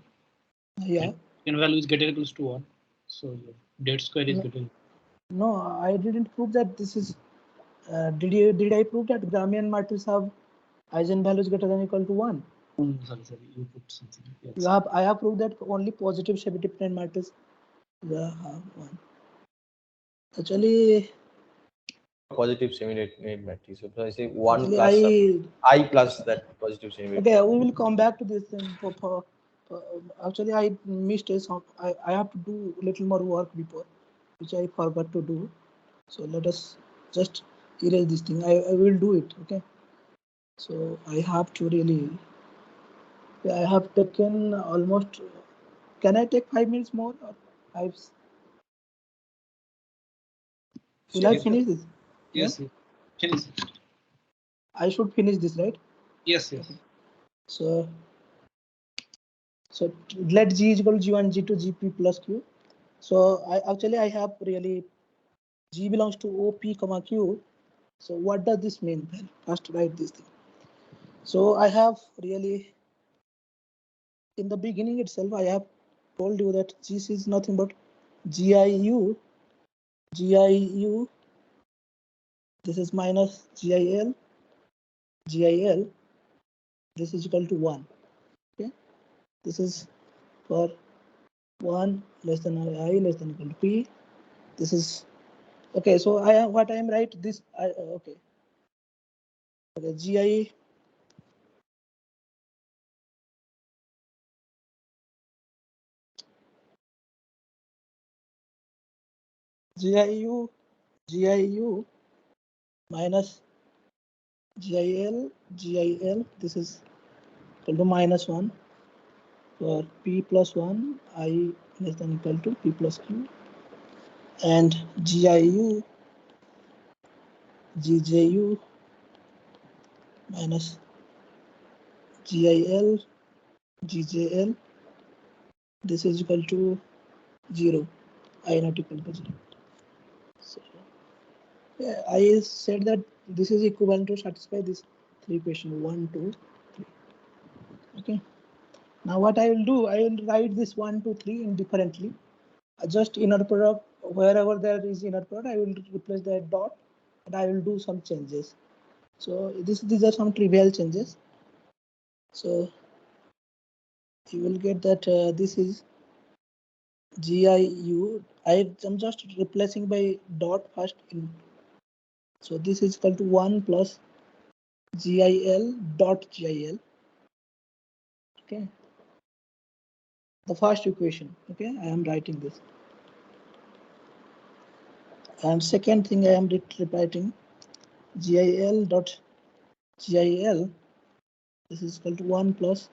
Yeah. Eigenvalue is greater equals to 1. So your dead square is greater. No, I didn't prove that this is. Did I prove that Gramian matrix have eigenvalues greater than or equal to 1? Sorry, you put something. Yes. You have. I have proved that only positive shape dependent matrix have 1. Actually, Positive semi-determinate matrix. So I say 1 actually plus I plus that positive semi-determinate. okay, we will come back to this thing. Actually, I missed a song. I have to do a little more work before, which I forgot to do. So let us just erase this thing. I will do it. Okay. So I have to really. I have taken almost. Can I take 5 minutes more? Or 5? Will I finish this? Yes. Yeah? Finish. I should finish this, right? Yes. Okay. So let G is equal to G1, G2, GP plus Q. So I have really G belongs to OP comma Q. So what does this mean? Well, first write this thing. So I have really in the beginning itself I have told you that G is nothing but GIU This is minus GIL. GIL. This is equal to 1. Okay. This is for 1 less than I less than equal to P. This is okay. So what I am right this okay. Okay. GI. GIU minus GIL, this is equal to minus 1 for P plus 1, I less than equal to P plus Q, and GIU, GJU minus GIL, GJL, this is equal to 0, I not equal to 0. So, yeah, I said that this is equivalent to satisfy this 3 equation 1, 2, 3. Okay. Now what I will do, I will write this 1, 2, 3 indifferently. Just inner product, wherever there is inner product, I will replace that dot and I will do some changes. So these are some trivial changes. So you will get that this is GIU. I'm just replacing by dot first. So this is equal to 1 plus GIL dot GIL. Okay. The first equation. Okay, I am writing this. And second thing I am writing GIL dot GIL. This is equal to 1 plus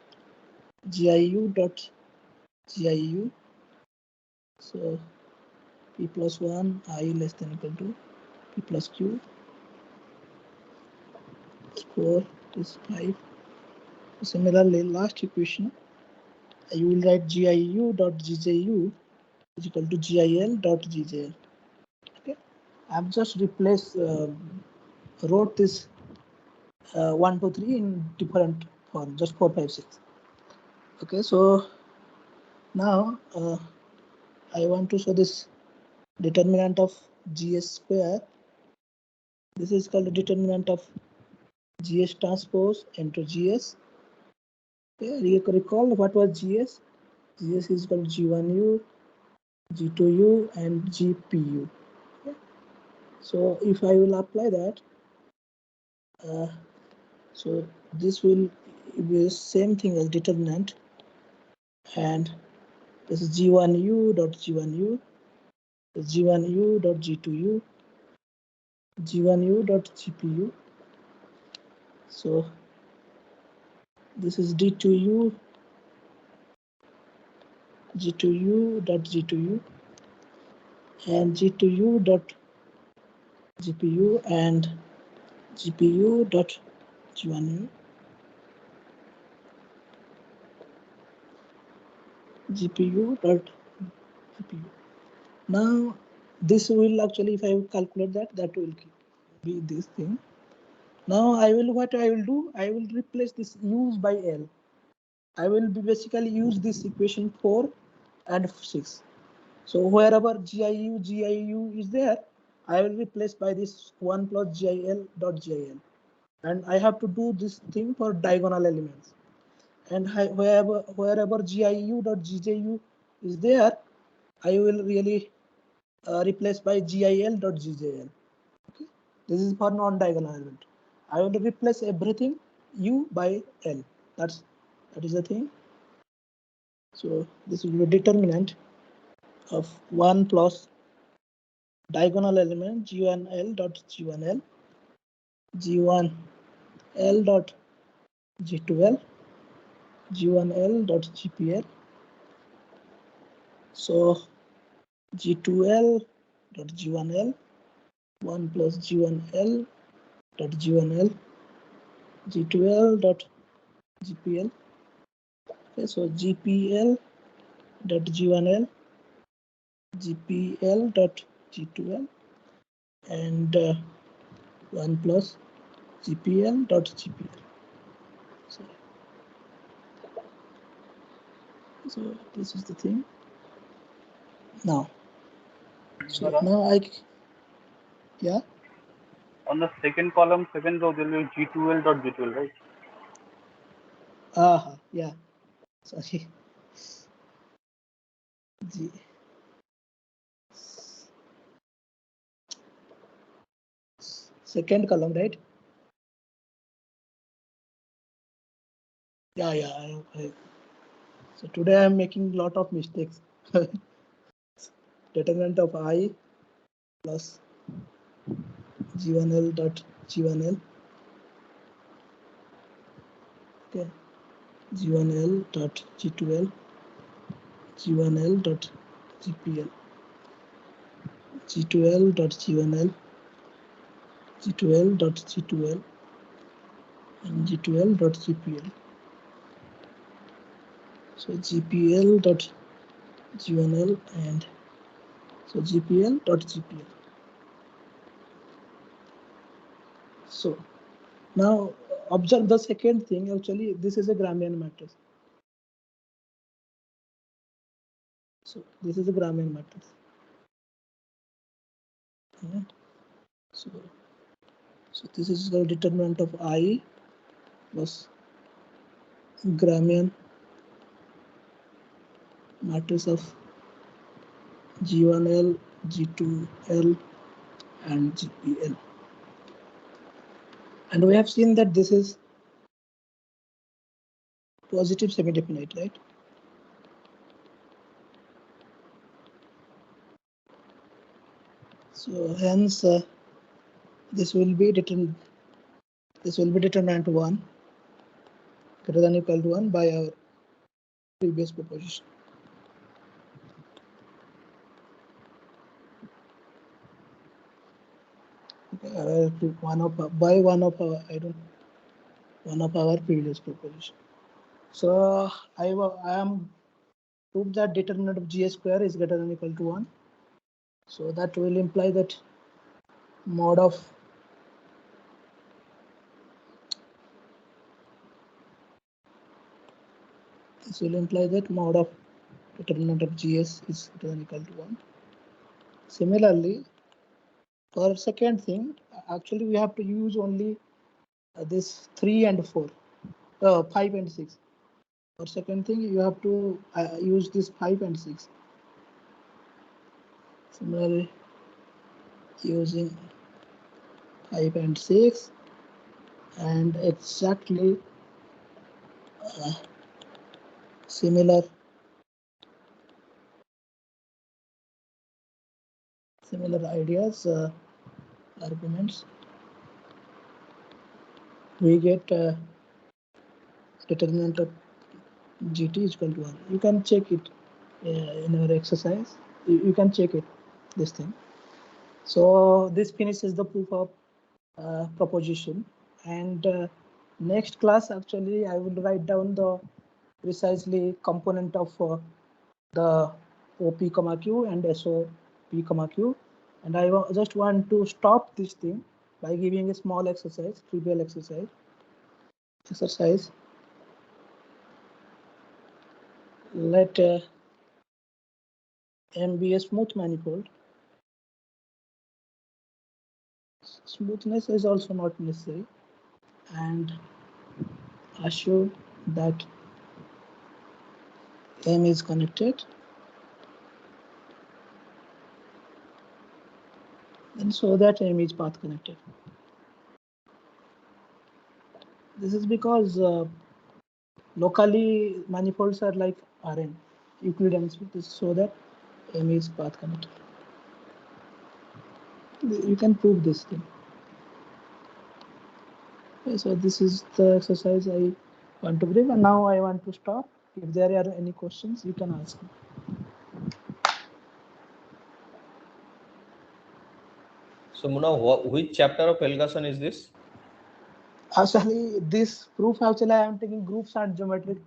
GIU dot GIU. So P plus 1, I less than equal to P plus Q. 4 is 5. Similarly, last equation, you will write GIU dot GJU is equal to GIL dot GJL. Okay, I've just wrote this 1, 2, 3 in different form, just 4, 5, 6. Okay, so now I want to show this determinant of GS square. This is called the determinant of GS transpose into GS. Okay, recall what was GS? GS is called G1U, G2U, and GPU. Okay. So if I will apply that, so this will be the same thing as determinant, and this is G1U dot G1U, G1U dot G2U, G1U dot GPU. So this is D2U, G2U dot G2U, and G2U dot GPU, and GPU dot G1U, GPU dot GPU. Now this will actually, if I calculate that will be this thing. Now what I will do, I will replace this U's by L. I will basically use this equation 4 and 6. So wherever GIU is there, I will replace by this 1 plus GIL dot GIL. And I have to do this thing for diagonal elements. And wherever GIU dot GJU is there, I will really replace by GIL dot GJL. Okay. This is for non-diagonal element. I will replace everything U by L. That is the thing. So this will be determinant of 1 plus diagonal element G1L dot G1L, G1L dot G2L, G1L dot GPL. So G2L dot G1L, 1 plus G1L dot G1L, G2L dot GPL. Okay, so GPL dot G1L, GPL dot G2L, and 1 plus GPL dot GPL. So this is the thing. Now, so now yeah. On the second column, second row, there will be G2L dot G2L, right? Yeah. Sorry. G. Second column, right? Yeah. So today I'm making a lot of mistakes. Determinant of I plus G1L dot G1L. Okay. G1L dot G2L. G1L dot GPL. G2L dot G1L. G2L dot G2L. And G2L dot GPL. So GPL dot G1L and so GPL dot GPL. So now observe the second thing. Actually, this is a Gramian matrix. So this is a Gramian matrix. Okay. So this is the determinant of I plus Gramian matrix of G1L, G2L, and GPL. And we have seen that this is positive semi-definite, right? So hence this will be determinant 1 greater than or equal to 1 by our previous proposition. Okay, one of our previous proposition. So I am proved that determinant of G square is greater than or equal to 1. So that will imply that mod of determinant of GS is greater than or equal to 1. Similarly, for second thing, actually we have to use only this 3 and 4, 5 and 6. For second thing, you have to use this 5 and 6. Similarly, using 5 and 6 and exactly similar ideas, arguments, we get determinant of GT is equal to 1. You can check it in our exercise. You can check it, this thing. So this finishes the proof of proposition. And next class, actually, I will write down the precisely component of the OP, Q and SOP, Q. And I just want to stop this thing by giving a small exercise, trivial exercise. Let M be a smooth manifold. Smoothness is also not necessary. And assure that M is connected. And so that M is path connected. This is because locally manifolds are like Rn, Euclidean, so that M is path connected. You can prove this thing. Okay, so this is the exercise I want to bring, and now I want to stop. If there are any questions, you can ask me. So Muna, which chapter of Helgason is this? Actually, this proof actually I am taking groups and geometric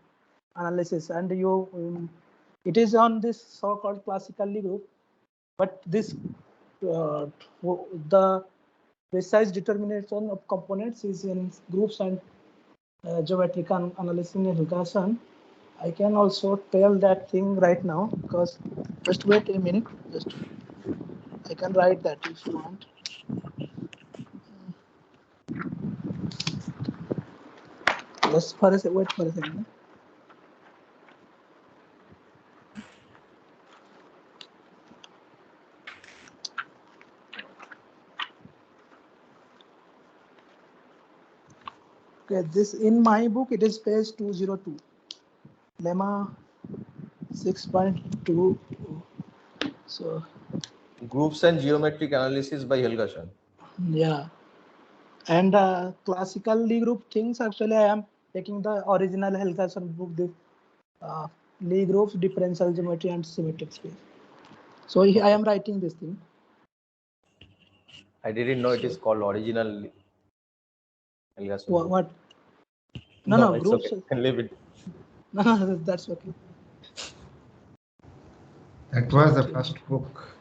analysis, and it is on this so-called classically group, but this the precise determination of components is in groups and geometric analysis in Helgason. I can also tell that thing right now, because just wait a minute. I can write that if you want. Just for a second, wait for a second. Okay, this in my book it is page 202, lemma 6.2. So Groups and geometric analysis by Helgason. yeah, and classical Lie group things. Actually, I am taking the original Helgason book, the Lie groups, differential geometry, and symmetric space. So I am writing this thing. I didn't know it is called original Helgason. What? No, it's groups. okay. Can leave it. No, that's okay. That was the first book.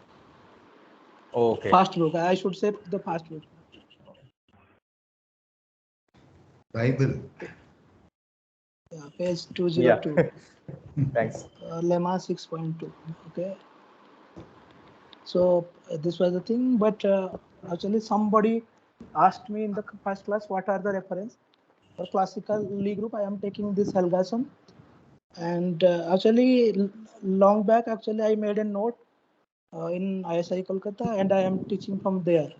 Okay. First book. I should say the first book. Bible. Yeah, page 202. Thanks. Lemma 6.2. Okay. So this was the thing, but actually somebody asked me in the first class what are the reference for classical Lie group. I am taking this Helgason, and actually long back actually I made a note in IISc Kolkata, and I am teaching from there.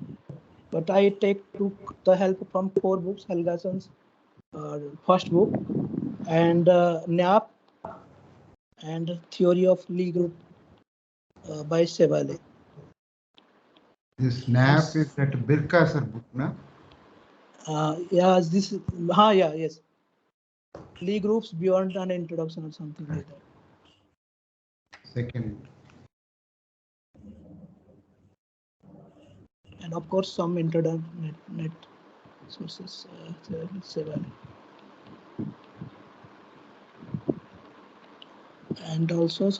But I took the help from 4 books: Helgason's first book, and Knapp, and Theory of Lie group by Chevalier. This NAP is that Birkasar book, na? Yeah, this is, yes. Lie groups beyond an introduction or something like that. Second. And of course, some internet sources. And also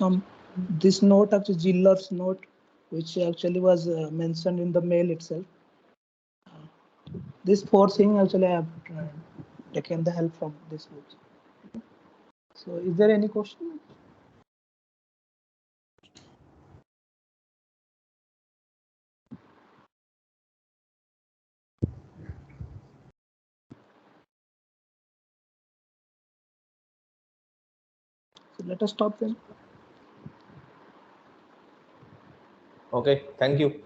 this note of Giller's note, which actually was mentioned in the mail itself. This 4 thing actually I have taken the help from this book. So is there any question? So let us stop then. Okay. Thank you.